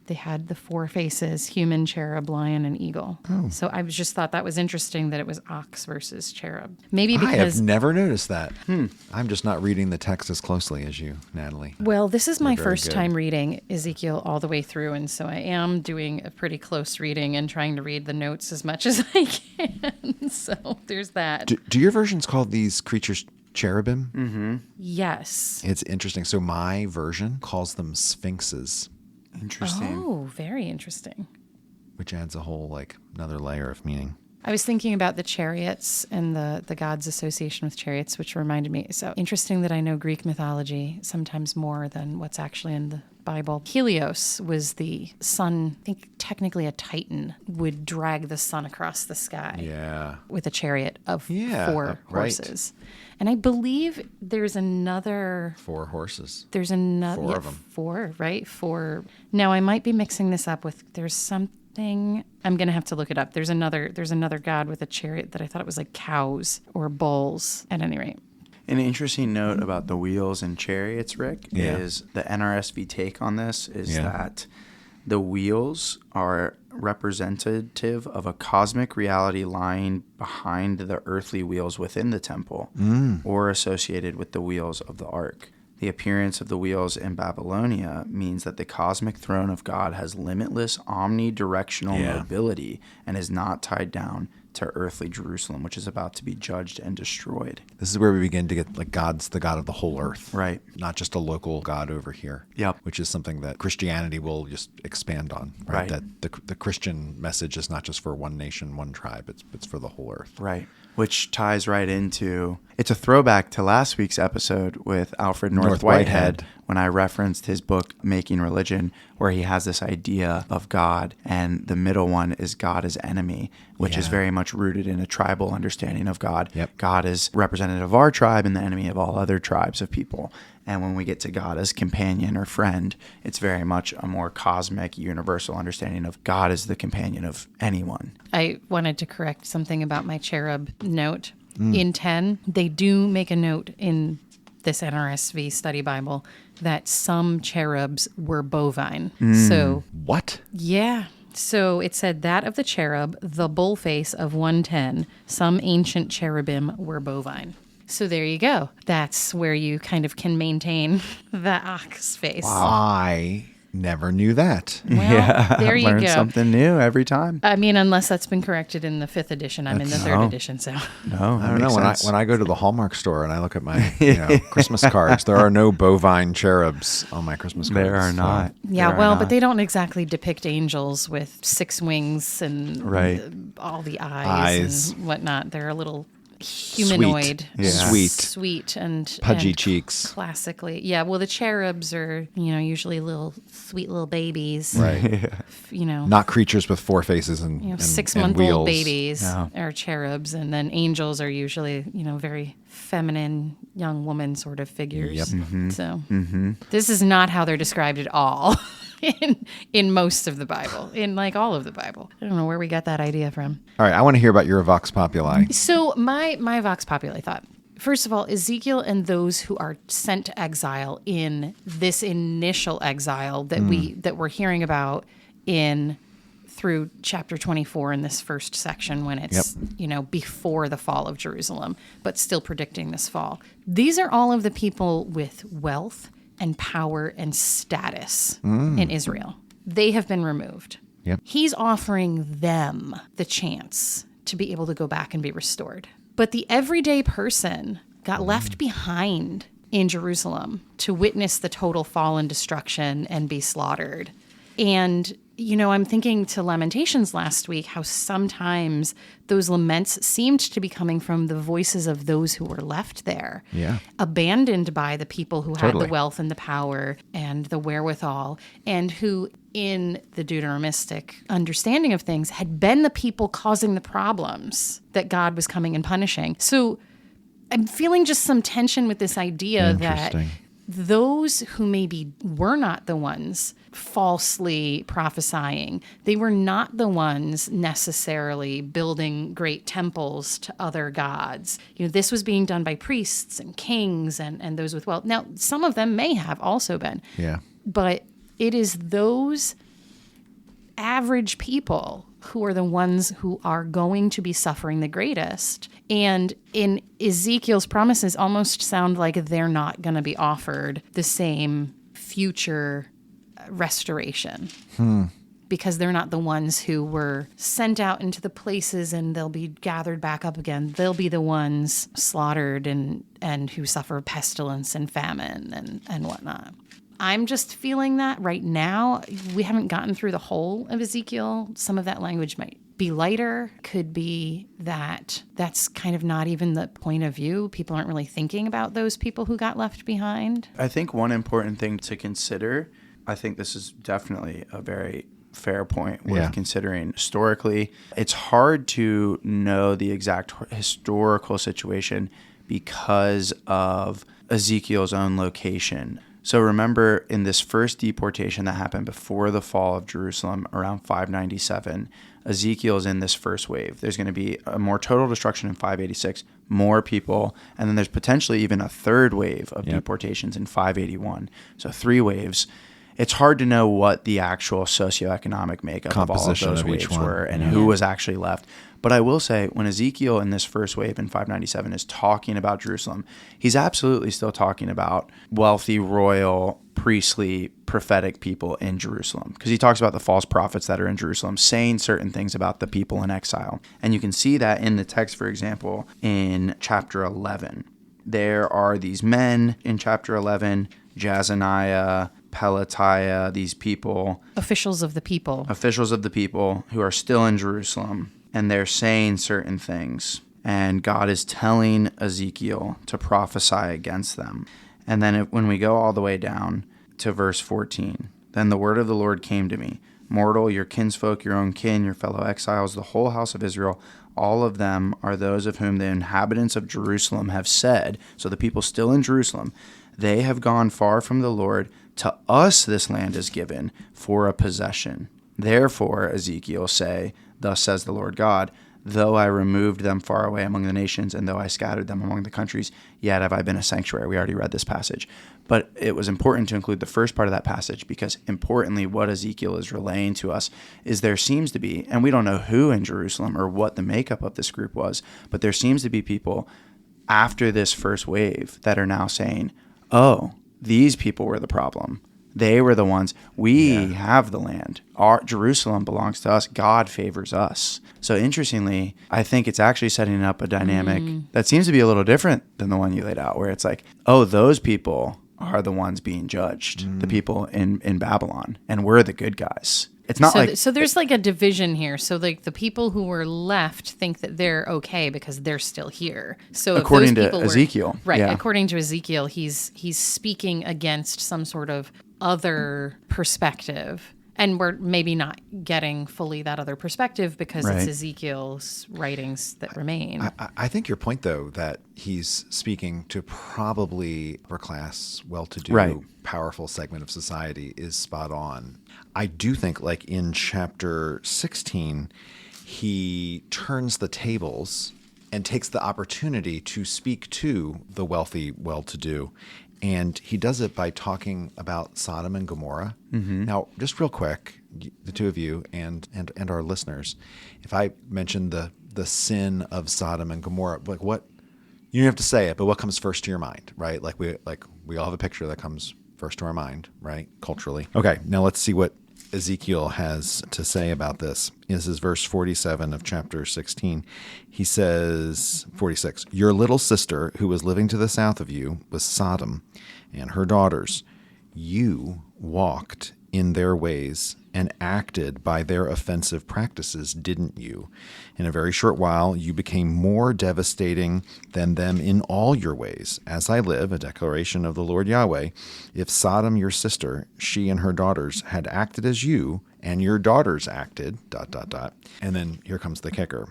they had the 4 faces, human, cherub, lion, and eagle. So I just thought that was interesting that it was ox versus cherub. Maybe
I have
because,
never noticed that. I'm just not reading the text as closely as you, Natalie.
well, this is my
They're very
first
good.
time reading Ezekiel all the way through. And so I am doing a pretty close reading and trying to read the notes as much as I can. So there's that.
Do your versions call these creatures cherubim?
Mm-hmm.
Yes.
It's interesting. So my version calls them sphinxes,
Interesting.
Oh, very interesting.
which adds a whole, another layer of meaning.
I was thinking about the chariots and the gods' association with chariots, which reminded me. So interesting that I know Greek mythology sometimes more than what's actually in the Bible. Helios was the sun, I think technically a titan, would drag the sun across the sky
Yeah.
with a chariot of
Yeah,
4
right.
horses. And I believe there's another...
4 horses.
There's another...
4 of 'em.
4, right? 4. Now, I might be mixing this up with... There's something... I'm going to have to look it up. There's another god with a chariot that I thought it was like cows or bulls, at any rate.
An interesting note about the wheels and chariots, Rick,
Yeah.
is the NRSV take on this is
Yeah.
that the wheels are representative of a cosmic reality lying behind the earthly wheels within the temple or associated with the wheels of the ark. The appearance of the wheels in Babylonia means that the cosmic throne of God has limitless omnidirectional
Yeah.
mobility and is not tied down to earthly Jerusalem, which is about to be judged and destroyed.
This is where we begin to get God's the God of the whole earth.
Right.
Not just a local God over here.
Yep.
Which is something that Christianity will just expand on. Right.
Right.
That the Christian message is not just for one nation, one tribe. It's for the whole earth.
Right. Which ties right into, it's a throwback to last week's episode with Alfred North Whitehead, when I referenced his book, Making Religion, where he has this idea of God, and the middle one is God as enemy, which is
Yeah.
very much rooted in a tribal understanding of God.
Yep.
God is representative of our tribe and the enemy of all other tribes of people. And when we get to God as companion or friend, it's very much a more cosmic, universal understanding of God as the companion of anyone.
I wanted to correct something about my cherub note. In 10, they do make a note in this NRSV study Bible that some cherubs were bovine. So,
What?
yeah. So it said that of the cherub, the bull face of 110, some ancient cherubim were bovine. So there you go. That's where you kind of can maintain the ox face.
I Never knew that.
Well, there you
Learn
go.
something new every time.
I mean, unless that's been corrected in the 5th edition. I'm in the 3rd edition, so.
No,
I don't know. When I go to the Hallmark store and I look at my Christmas cards, there are no bovine cherubs on my Christmas cards.
There are not.
Yeah,
There are
well,
not.
but they don't exactly depict angels with 6 wings and
Right.
all the eyes and whatnot. They're a little humanoid,
Yeah.
sweet and
Pudgy
and
cheeks.
Classically, yeah. Well, the cherubs are usually sweet little babies,
Right. Not creatures with 4 faces and
6-month-old
wheels.
babies
No.
are cherubs, and then angels are usually very feminine young woman sort of figures.
Yep.
So this is not how they're described at all in most of the Bible, in like all of the Bible. I don't know where we got that idea from.
All right, I want to hear about your Vox Populi.
So my Vox Populi thought, first of all, Ezekiel and those who are sent to exile in this initial exile that we're hearing about through chapter 24 in this first section when it's before the fall of Jerusalem, but still predicting this fall. These are all of the people with wealth and power and status in Israel. They have been removed.
Yep.
He's offering them the chance to be able to go back and be restored. But the everyday person got left behind in Jerusalem to witness the total fall and destruction and be slaughtered. And, I'm thinking to Lamentations last week, how sometimes those laments seemed to be coming from the voices of those who were left there, abandoned by the people who had the wealth and the power and the wherewithal, and who, in the Deuteronomistic understanding of things, had been the people causing the problems that God was coming and punishing. So I'm feeling just some tension with this idea that those who maybe were not the ones falsely prophesying, they were not the ones necessarily building great temples to other gods. This was being done by priests and kings and those with wealth. Now, some of them may have also been.
Yeah.
But it is those average people who are the ones who are going to be suffering the greatest. And in Ezekiel's promises almost sound like they're not going to be offered the same future restoration. Because they're not the ones who were sent out into the places and they'll be gathered back up again. They'll be the ones slaughtered and who suffer pestilence and famine and whatnot. I'm just feeling that right now. We haven't gotten through the whole of Ezekiel. Some of that language might be lighter. Could be that that's kind of not even the point of view. People aren't really thinking about those people who got left behind.
I think one important thing to consider, I think this is definitely a very fair point worth considering historically. It's hard to know the exact historical situation because of Ezekiel's own location. So remember, in this first deportation that happened before the fall of Jerusalem around 597, Ezekiel is in this first wave. There's going to be a more total destruction in 586, more people, and then there's potentially even a third wave of deportations in 581. So 3 waves. It's hard to know what the actual socioeconomic makeup of all of those waves were and who was actually left. But I will say, when Ezekiel in this first wave in 597 is talking about Jerusalem, he's absolutely still talking about wealthy, royal, priestly, prophetic people in Jerusalem. Because he talks about the false prophets that are in Jerusalem saying certain things about the people in exile. And you can see that in the text, for example, in chapter 11. There are these men in chapter 11, Jazaniah, Pelatiah, these people.
Officials of the people
who are still in Jerusalem. And they're saying certain things. And God is telling Ezekiel to prophesy against them. And then when we go all the way down to verse 14, then the word of the Lord came to me. Mortal, your kinsfolk, your own kin, your fellow exiles, the whole house of Israel, all of them are those of whom the inhabitants of Jerusalem have said, so the people still in Jerusalem, they have gone far from the Lord. To us this land is given for a possession. Therefore, Ezekiel say, thus says the Lord God, though I removed them far away among the nations, and though I scattered them among the countries, yet have I been a sanctuary. We already read this passage. But it was important to include the first part of that passage because, importantly, what Ezekiel is relaying to us is there seems to be, and we don't know who in Jerusalem or what the makeup of this group was, but there seems to be people after this first wave that are now saying, oh, these people were the problem. They were the ones. We have the land. Our Jerusalem belongs to us. God favors us. So interestingly, I think it's actually setting up a dynamic that seems to be a little different than the one you laid out, where it's like, oh, those people are the ones being judged, the people in Babylon, and we're the good guys. It's not
So there's like a division here. So like the people who were left think that they're okay because they're still here. So if
according
those
to
people
Ezekiel,
right?
yeah.
According to Ezekiel, he's speaking against some sort of other perspective, and we're maybe not getting fully that other perspective because it's Ezekiel's writings that remain.
I think your point, though, that he's speaking to probably upper class, well-to-do, powerful segment of society is spot on. I do think, like in chapter 16, he turns the tables and takes the opportunity to speak to the wealthy, well-to-do. And he does it by talking about Sodom and Gomorrah. Now, just real quick, the two of you and our listeners, if I mention the sin of Sodom and Gomorrah, like what, you don't have to say it, but what comes first to your mind, right? Like we all have a picture that comes first to our mind, right? Culturally. Okay, now let's see what Ezekiel has to say about this. This is verse 47 of chapter 16. He says, 46, your little sister who was living to the south of you was Sodom and her daughters. You walked in their ways and acted by their offensive practices, didn't you? In a very short while, you became more devastating than them in all your ways. As I live, a declaration of the Lord Yahweh, if Sodom, your sister, she and her daughters had acted as you, and your daughters acted, ... And then here comes the kicker.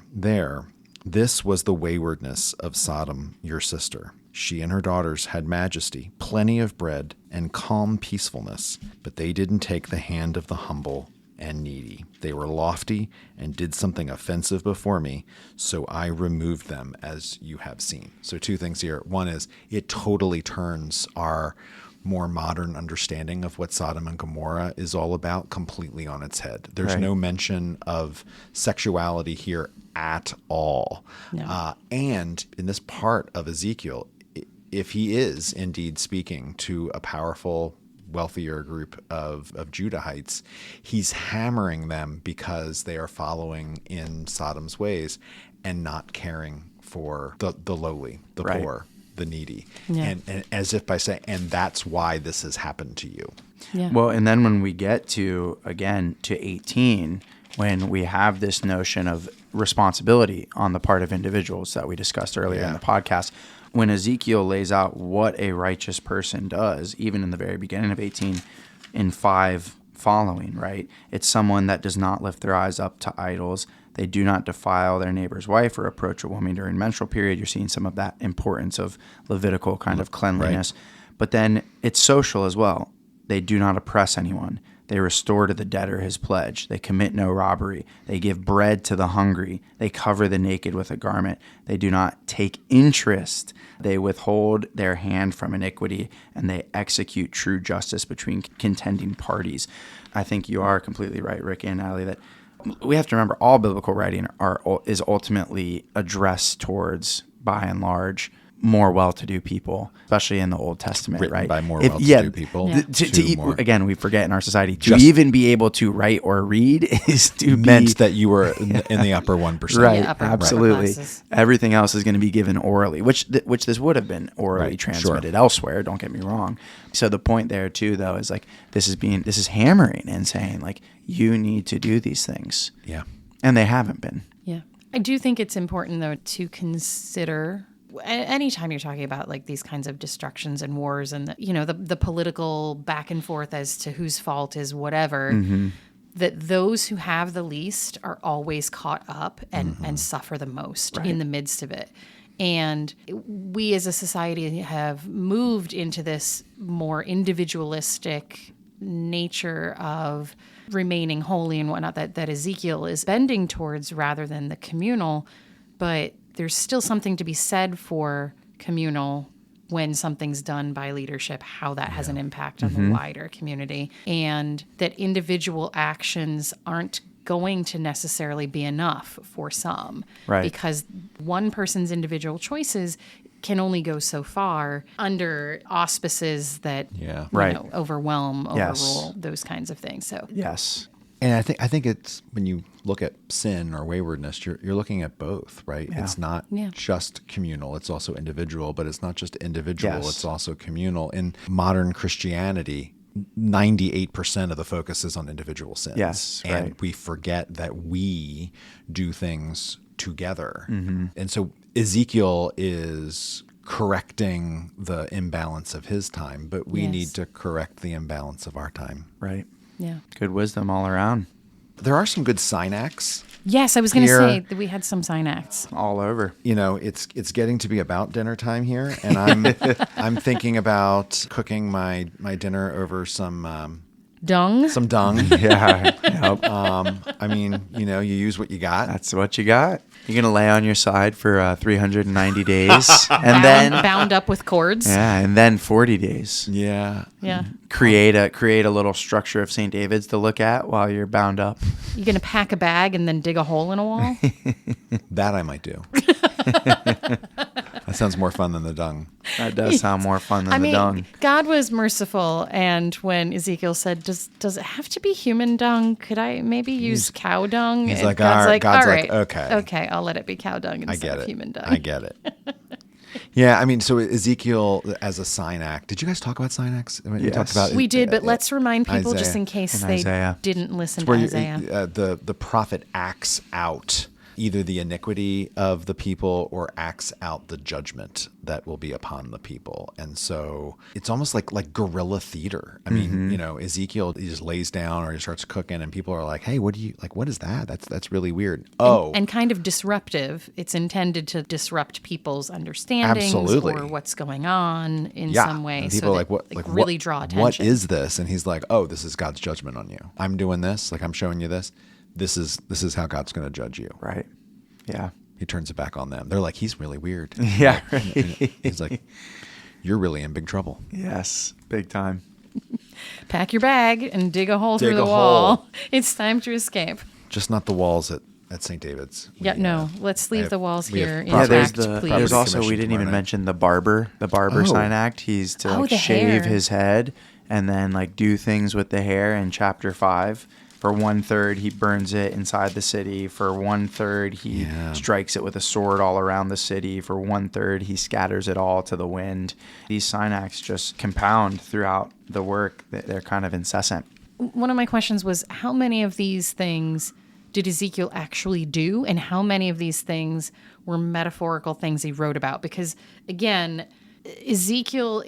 This was the waywardness of Sodom, your sister. She and her daughters had majesty, plenty of bread, and calm peacefulness, but they didn't take the hand of the humble and needy. They were lofty and did something offensive before me, so I removed them, as you have seen. So two things here. One is it totally turns our more modern understanding of what Sodom and Gomorrah is all about completely on its head. There's no mention of sexuality here at all. No. And in this part of Ezekiel, if he is indeed speaking to a powerful, wealthier group of Judahites, he's hammering them because they are following in Sodom's ways and not caring for the lowly, the poor, the needy. Yeah. And as if by saying, and that's why this has happened to you.
Yeah.
Well, and then when we get to 18, when we have this notion of responsibility on the part of individuals that we discussed earlier in the podcast, when Ezekiel lays out what a righteous person does, even in the very beginning of 18, in 5 following, right? It's someone that does not lift their eyes up to idols. They do not defile their neighbor's wife or approach a woman during menstrual period. You're seeing some of that importance of Levitical kind of cleanliness. Right. But then it's social as well. They do not oppress anyone. They restore to the debtor his pledge. They commit no robbery. They give bread to the hungry. They cover the naked with a garment. They do not take interest. They withhold their hand from iniquity, and they execute true justice between contending parties. I think you are completely right, Rick and Natalie, that we have to remember all biblical writing is ultimately addressed towards, by and large, more well-to-do people, especially in the Old Testament,
written
right?
by more well-to-do people.
Yeah. Again, we forget in our society to even be able to write or read is to
meant that you were in the upper 1%.
Right,
upper
absolutely. Everything else is going to be given orally, which this would have been orally transmitted elsewhere. Don't get me wrong. So the point there too, though, is like this is hammering and saying like you need to do these things.
Yeah,
and they haven't been.
Yeah, I do think it's important though to consider. Anytime you're talking about like these kinds of destructions and wars and the political back and forth as to whose fault is whatever, that those who have the least are always caught up and suffer the most in the midst of it. And we as a society have moved into this more individualistic nature of remaining holy and whatnot that Ezekiel is bending towards rather than the communal, but there's still something to be said for communal when something's done by leadership, how that has an impact on the wider community, and that individual actions aren't going to necessarily be enough for some.
Right.
Because one person's individual choices can only go so far under auspices that
Yeah.
Right.
overwhelm,
Yes.
overrule, those kinds of things. So
Yes.
And I think it's when you look at sin or waywardness, you're looking at both, right?
Yeah.
It's not
Yeah.
just communal; it's also individual. But it's not just individual;
Yes.
it's also communal. In modern Christianity, 98% of the focus is on individual sins.
Yes,
and
right.
we forget that we do things together.
Mm-hmm.
And so Ezekiel is correcting the imbalance of his time, but we
Yes.
need to correct the imbalance of our time.
Right.
yeah.
Good wisdom all around.
There are some good sign acts.
Yes, I was going to
Here-
say that we had some sign acts.
All over.
You know, it's getting to be about dinner time here, and I'm thinking about cooking my dinner over some
Dung.
dung.
Yeah. Yep.
I mean, you use what you got.
That's what you got. You're going to lay on your side for 390 days and then
bound up with cords.
and then 40 days.
Yeah,
Yeah.
Create a little structure of St. David's to look at while you're bound up.
You're going to pack a bag and then dig a hole in a wall?
that I might do. That sounds more fun than the dung.
That does sound more fun than
I
the
mean,
dung.
God was merciful, and when Ezekiel said, "Does it have to be human dung? Could I maybe use cow dung?"
he's
And
like,
God's
all right. God's
all
like,
right,
okay.
I'll let it be cow dung
I
instead
get
of
it.
human dung."
I get it. Yeah, I mean, so Ezekiel as a sign act. Did you guys talk about sign acts? I mean, we talked
Yes.
about
We did, but let's remind people just
Isaiah.
in case
In
they
Isaiah.
didn't listen to
where
Isaiah.
the prophet acts out either the iniquity of the people or acts out the judgment that will be upon the people. And so it's almost like guerrilla theater. I mean, Ezekiel, he just lays down or he starts cooking and people are like, hey, what is that? That's really weird.
And kind of disruptive. It's intended to disrupt people's understandings
Absolutely.
or what's going on in
yeah.
some way.
And
So
people are
that, really draw attention.
What is this? And he's like, oh, this is God's judgment on you. I'm doing this. Like I'm showing you this. This is how God's going to judge you.
Right. Yeah.
He turns it back on them. They're like, he's really weird.
Yeah.
He's like, you're really in big trouble.
Yes. Big time.
Pack your bag and dig a hole
Dig
through the
a
wall.
hole.
It's time to escape.
Just not the walls at St. David's.
Yeah, no. Let's leave the walls
we have
here
property-
Yeah,
intact, please.
there's also,
commission
we didn't even
tomorrow night.
mention the barber
Oh.
sign act. He's to
Oh, the
shave
hair.
his head and then do things with the hair in chapter 5. For 1/3, he burns it inside the city. For 1/3, he
Yeah.
strikes it with a sword all around the city. For 1/3, he scatters it all to the wind. These sign acts just compound throughout the work. They're kind of incessant.
One of my questions was, how many of these things did Ezekiel actually do? And how many of these things were metaphorical things he wrote about? Because, again, Ezekiel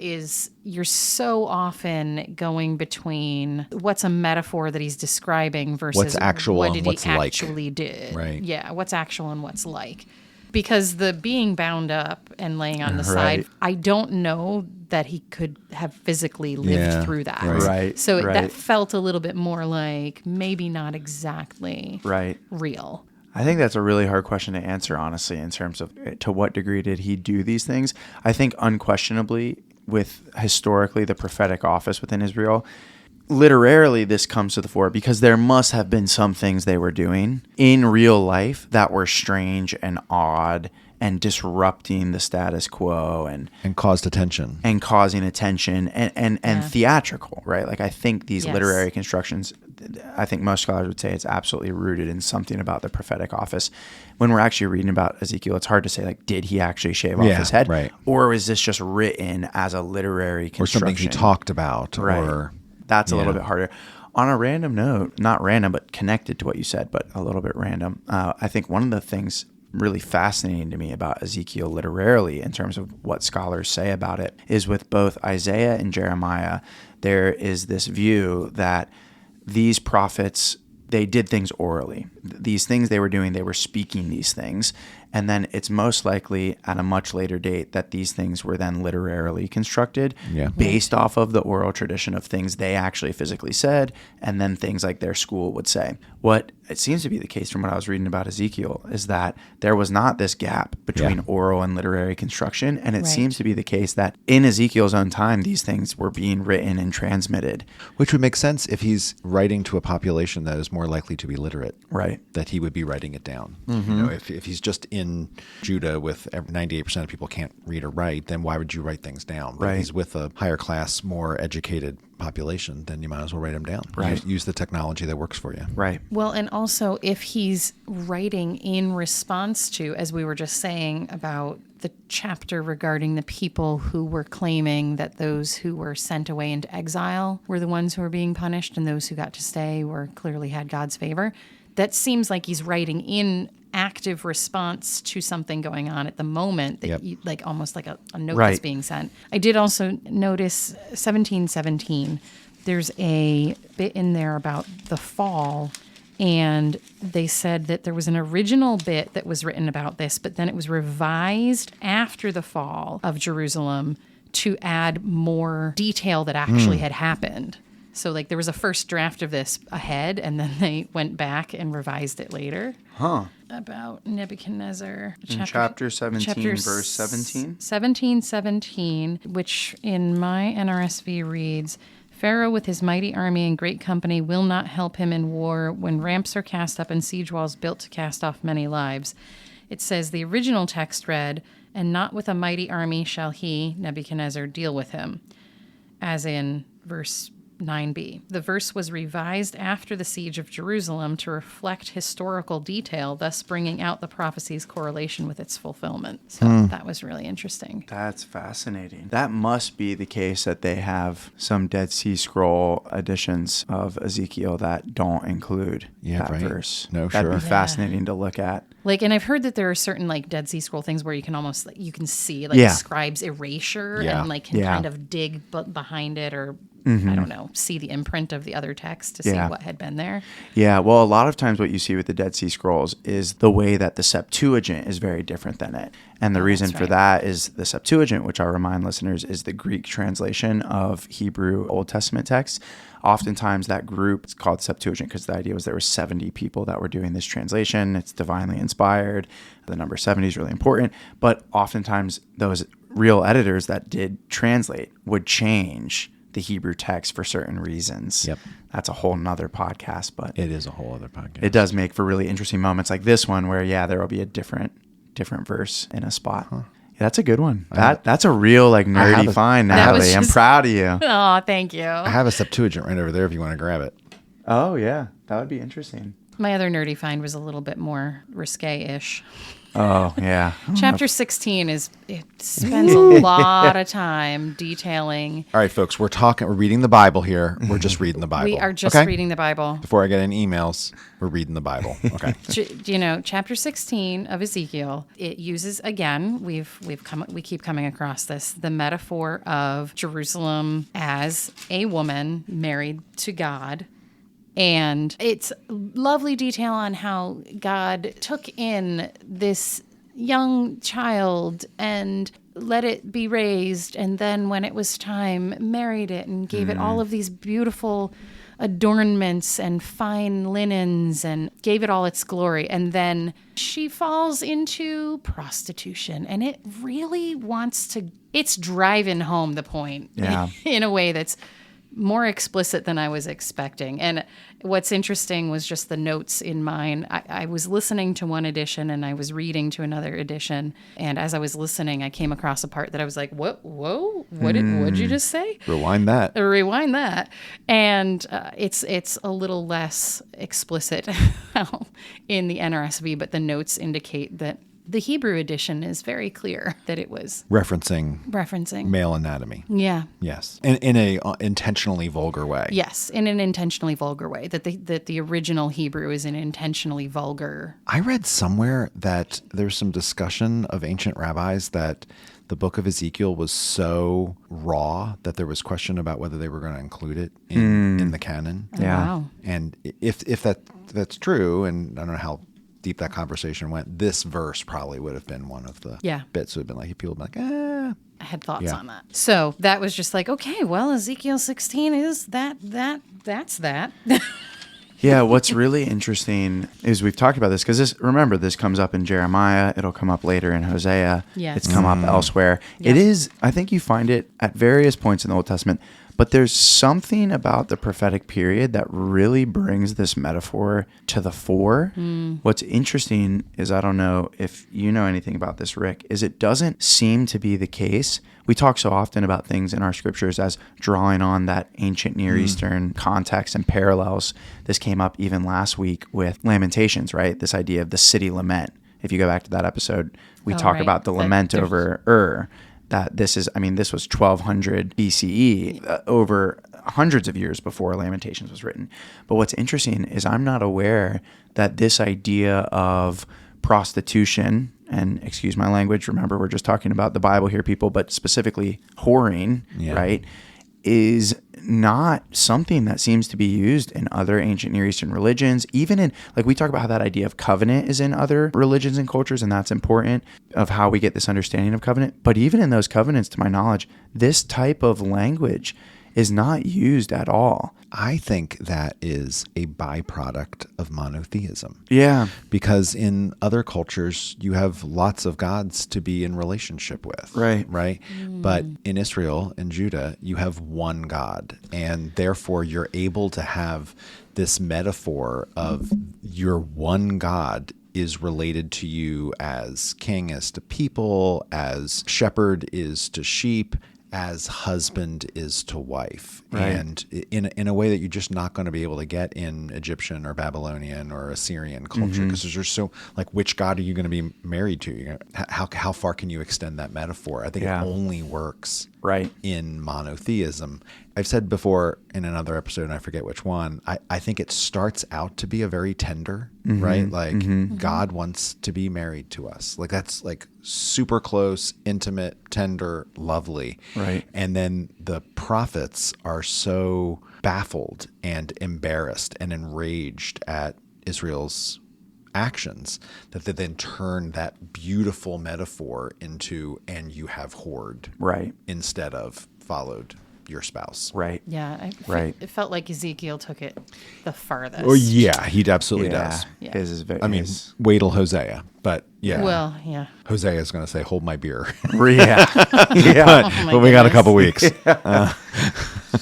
you're so often going between what's a metaphor that he's describing versus
What's actual
what
and
did
what's
he
like.
actually did.
Right.
Yeah, what's actual and what's like. Because the being bound up and laying on the
Right.
side, I don't know that he could have physically lived
Yeah,
through that.
Right,
So that
right.
felt a little bit more like maybe not exactly
Right.
real.
I think that's a really hard question to answer, honestly, in terms of to what degree did he do these things. I think unquestionably, with historically the prophetic office within Israel, literarily this comes to the fore because there must have been some things they were doing in real life that were strange and odd and disrupting the status quo and
caused attention.
causing attention and theatrical, right? Like I think these
Yes.
literary constructions, I think most scholars would say it's absolutely rooted in something about the prophetic office. When we're actually reading about Ezekiel, it's hard to say did he actually shave off
Yeah,
his head,
right.
or is this just written as a literary
Or
construction?
something he talked about.
Right.
Or
That's a little
Yeah.
bit harder. On a random note, not random, but connected to what you said, but a little bit random. I think one of the things really fascinating to me about Ezekiel literarily in terms of what scholars say about it is with both Isaiah and Jeremiah, there is this view that these prophets, they did things orally. These things they were doing, they were speaking these things. And then it's most likely at a much later date that these things were then literarily constructed
Yeah.
based off of the oral tradition of things they actually physically said and then things like their school would say. What it seems to be the case from what I was reading about Ezekiel is that there was not this gap between
Yeah.
oral and literary construction. And it
Right.
seems to be the case that in Ezekiel's own time, these things were being written and transmitted.
which would make sense if he's writing to a population that is more likely to be literate.
Right.
That he would be writing it down. You know, if he's just in in Judah with 98% of people can't read or write, then why would you write things down? But
Right.
he's with a higher class, more educated population, then you might as well write them down.
Right.
Use the technology that works for you.
Right.
Well, and also if he's writing in response to, as we were just saying about the chapter regarding the people who were claiming that those who were sent away into exile were the ones who were being punished and those who got to stay were clearly had God's favor. That seems like he's writing in active response to something going on at the moment that
Yep.
you, like almost like a note
Right.
that's being sent. I did also notice 1717. There's a bit in there about the fall, and they said that there was an original bit that was written about this, but then it was revised after the fall of Jerusalem to add more detail that actually had happened. So like there was a first draft of this ahead, and then they went back and revised it later.
Huh.
About Nebuchadnezzar.
In chapter 17, verse 17?
17:17, which in my NRSV reads, Pharaoh with his mighty army and great company will not help him in war when ramps are cast up and siege walls built to cast off many lives. It says the original text read, and not with a mighty army shall he, Nebuchadnezzar, deal with him, as in verse 9b. The verse was revised after the siege of Jerusalem to reflect historical detail, thus bringing out the prophecy's correlation with its fulfillment. So that was really interesting.
That's fascinating. That must be the case that they have some Dead Sea Scroll editions of Ezekiel that don't include that
right.
verse.
No,
That'd
sure.
be fascinating to look at.
Like, and I've heard that there are certain like Dead Sea Scroll things where you can almost like, you can see like
Yeah.
scribes erasure
Yeah.
and like can
Yeah.
kind of dig behind it or I don't know, see the imprint of the other text to see
Yeah.
what had been there.
Yeah, well, a lot of times what you see with the Dead Sea Scrolls is the way that the Septuagint is very different than it. And the reason
that's
for
right.
that is the Septuagint, which I'll remind listeners is the Greek translation of Hebrew Old Testament texts. Oftentimes that group is called Septuagint because the idea was there were 70 people that were doing this translation. It's divinely inspired. The number 70 is really important. But oftentimes those real editors that did translate would change the Hebrew text for certain reasons.
Yep.
That's a whole nother podcast, but
It is a whole other podcast.
it does make for really interesting moments like this one where, yeah, there will be a different verse in a spot. Yeah, that's a good one. That's a real like
have
nerdy
a-
find,
That was
Natalie. I'm
just-
proud of you.
Oh, thank you.
I have a Septuagint right over there if you want to grab it.
Oh, yeah. That would be interesting.
My other nerdy find was a little bit more risque-ish.
Oh, yeah.
Chapter 16 it spends a lot of time detailing.
All right, folks, we're reading the Bible here. We're just reading the Bible.
We are just
Okay?
reading the Bible.
Before I get any emails, we're reading the Bible. Okay.
Chapter 16 of Ezekiel, it uses again, we keep coming across this, the metaphor of Jerusalem as a woman married to God. And it's lovely detail on how God took in this young child and let it be raised, and then when it was time, married it and gave it all of these beautiful adornments and fine linens and gave it all its glory. And then she falls into prostitution, and it really it's driving home the point
Yeah.
in a way that's more explicit than I was expecting. And what's interesting was just the notes in mine. I was listening to one edition and I was reading to another edition. And as I was listening, I came across a part that I was like, whoa, what'd you just say?
Rewind that.
Rewind that. And it's a little less explicit in the NRSV, but the notes indicate that the Hebrew edition is very clear that it was
Referencing male anatomy.
Yeah.
Yes. In a intentionally vulgar way.
Yes, in an intentionally vulgar way. That the original Hebrew is an intentionally vulgar.
I read somewhere that there's some discussion of ancient rabbis that the Book of Ezekiel was so raw that there was question about whether they were going to include it in the canon.
Yeah.
Wow.
And if that's true, and I don't know how deep that conversation went, this verse probably would have been one of the bits would have been like, people would have been like,
I had thoughts on that. So that was just like, okay, well, Ezekiel 16 is that's that.
Yeah, what's really interesting is we've talked about this because remember, this comes up in Jeremiah. It'll come up later in Hosea.
Yes.
It's come up elsewhere.
Yep.
It is, I think you find it at various points in the Old Testament, But there's something about the prophetic period that really brings this metaphor to the fore. What's interesting is, I don't know if you know anything about this, Rick, is it doesn't seem to be the case. We talk so often about things in our scriptures as drawing on that ancient Near Eastern context and parallels. This came up even last week with Lamentations, right? This idea of the city lament. If you go back to that episode, we talk about the lament over Ur. That this was 1200 BCE, over hundreds of years before Lamentations was written. But what's interesting is I'm not aware that this idea of prostitution, and excuse my language, remember we're just talking about the Bible here, people, but specifically whoring, right, is not something that seems to be used in other ancient Near Eastern religions. Even in, like, we talk about how that idea of covenant is in other religions and cultures, and that's important of how we get this understanding of covenant. But even in those covenants, to my knowledge, this type of language is not used at all.
I think that is a byproduct of monotheism.
Yeah.
Because in other cultures, you have lots of gods to be in relationship with.
Right.
Right. But in Israel and Judah, you have one God. And therefore, you're able to have this metaphor of your one God is related to you as king is to people, as shepherd is to sheep, as husband is to wife.
Right.
And in a way that you're just not going to be able to get in Egyptian or Babylonian or Assyrian culture, because there's just so, like, which God are you going to be married to? How far can you extend that metaphor? I think it only works in monotheism. I've said before in another episode, and I forget which one, I think it starts out to be a very tender, right? Like God wants to be married to us. Like that's like super close, intimate, tender, lovely.
Right.
And then the prophets are so baffled and embarrassed and enraged at Israel's actions that they then turn that beautiful metaphor into, and you have whored,
Right.
instead of followed your spouse.
Right.
Yeah, it felt like Ezekiel took it the farthest.
Oh yeah, he absolutely does.
Yeah.
His is very,
I mean, wait till Hosea, but yeah.
Well, yeah.
Hosea is going to say, "Hold my beer,"
yeah. Yeah.
but we got a couple weeks.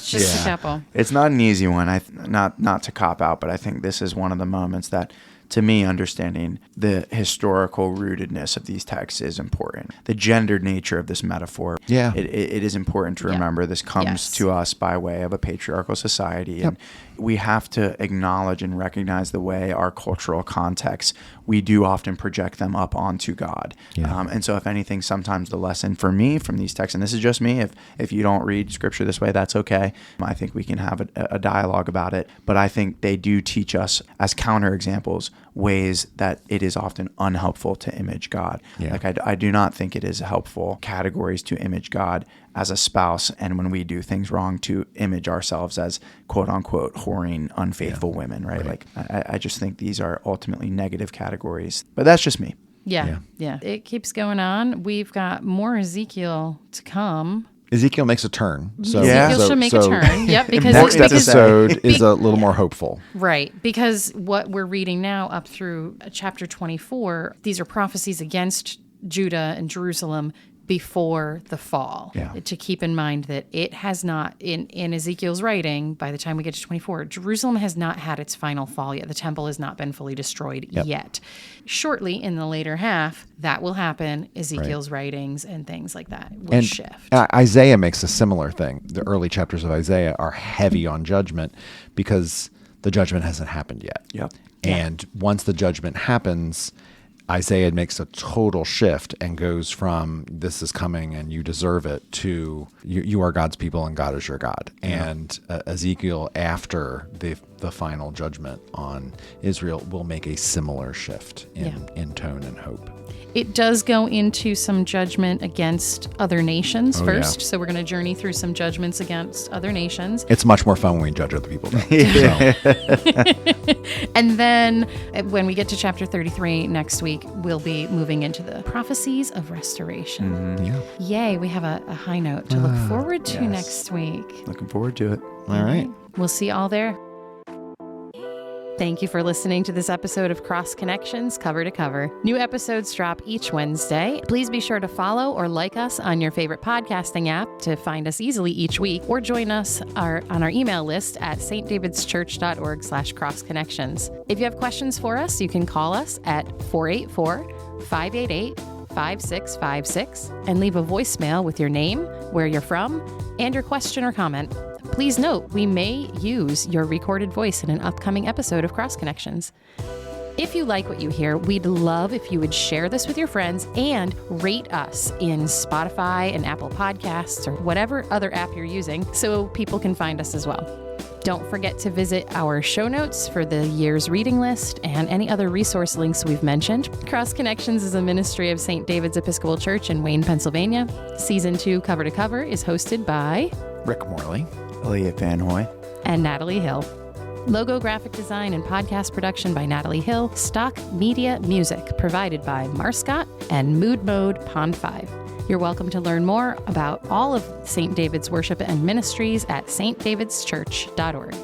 Just a couple.
It's not an easy one. Not to cop out, but I think this is one of the moments that, to me, understanding the historical rootedness of these texts is important. The gendered nature of this metaphor.
Yeah.
It is important to remember this comes to us by way of a patriarchal society. And we have to acknowledge and recognize the way our cultural contexts, we do often project them up onto God.
Yeah.
And so if anything, sometimes the lesson for me from these texts, and this is just me, if you don't read scripture this way, that's okay. I think we can have a dialogue about it. But I think they do teach us as counterexamples ways that it is often unhelpful to image God.
Yeah.
Like I do not think it is helpful categories to image God as a spouse, and when we do things wrong, to image ourselves as quote unquote whoring, unfaithful women, right? Like I just think these are ultimately negative categories, but that's just me.
Yeah. It keeps going on. We've got more Ezekiel to come.
Ezekiel makes a turn. So
Ezekiel should make a turn. Yep, because
next episode is a little more hopeful.
Right, because what we're reading now up through chapter 24, these are prophecies against Judah and Jerusalem before the fall.
Yeah.
To keep in mind that it has not, in Ezekiel's writing, by the time we get to 24, Jerusalem has not had its final fall yet. The temple has not been fully destroyed yet. Shortly in the later half, that will happen. Ezekiel's writings and things like that will shift.
Isaiah makes a similar thing. The early chapters of Isaiah are heavy on judgment because the judgment hasn't happened yet.
Yep.
And once the judgment happens, Isaiah makes a total shift and goes from this is coming and you deserve it to you are God's people and God is your God. Yeah. And Ezekiel, after the final judgment on Israel, will make a similar shift in tone and hope.
It does go into some judgment against other nations first.
Yeah.
So we're going to journey through some judgments against other nations.
It's much more fun when we judge other people, though.
And then when we get to chapter 33 next week, we'll be moving into the prophecies of restoration.
Mm-hmm. Yeah.
Yay, we have a high note to look forward to next week.
Looking forward to it.
All right.
We'll see you all there. Thank you for listening to this episode of Cross Connections Cover to Cover. New episodes drop each Wednesday. Please be sure to follow or like us on your favorite podcasting app to find us easily each week, or join us on our email list at stdavidschurch.org/crossconnections. If you have questions for us, you can call us at 484-588-5656 and leave a voicemail with your name, where you're from, and your question or comment. Please note, we may use your recorded voice in an upcoming episode of Cross Connections. If you like what you hear, we'd love if you would share this with your friends and rate us in Spotify and Apple Podcasts or whatever other app you're using so people can find us as well. Don't forget to visit our show notes for the year's reading list and any other resource links we've mentioned. Cross Connections is a ministry of St. David's Episcopal Church in Wayne, Pennsylvania. Season 2 Cover to Cover is hosted by
Rick Morley,
Elliot Van Hoy,
and Natalie Hill. Logo graphic design and podcast production by Natalie Hill. Stock media music provided by Marscott and Mood Mode Pond 5. You're welcome to learn more about all of St. David's worship and ministries at stdavidschurch.org.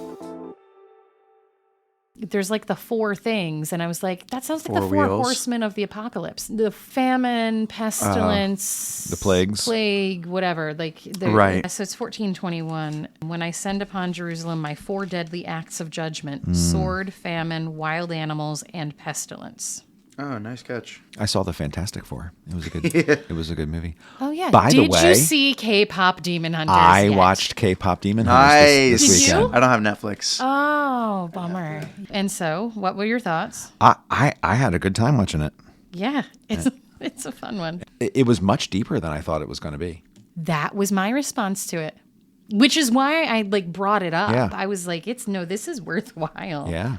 There's like the 4 things, and I was like, that sounds like the 4 horsemen of the apocalypse. The famine, pestilence,
the plagues.
Plague, whatever.
Right.
So it's 14:21. When I send upon Jerusalem my 4 deadly acts of judgment, sword, famine, wild animals, and pestilence.
Oh, nice catch.
I saw the Fantastic Four. It was a good. It was a good movie.
Oh yeah.
By the way,
did you see K-pop Demon Hunters?
I
yet?
watched K-pop Demon Hunters this
Did you?
weekend.
I don't have Netflix.
Oh, bummer. And so, what were your thoughts?
I had a good time watching it.
Yeah, it's a fun one.
It was much deeper than I thought it was going to be.
That was my response to it, which is why I brought it up.
Yeah.
I was like, this is worthwhile.
Yeah.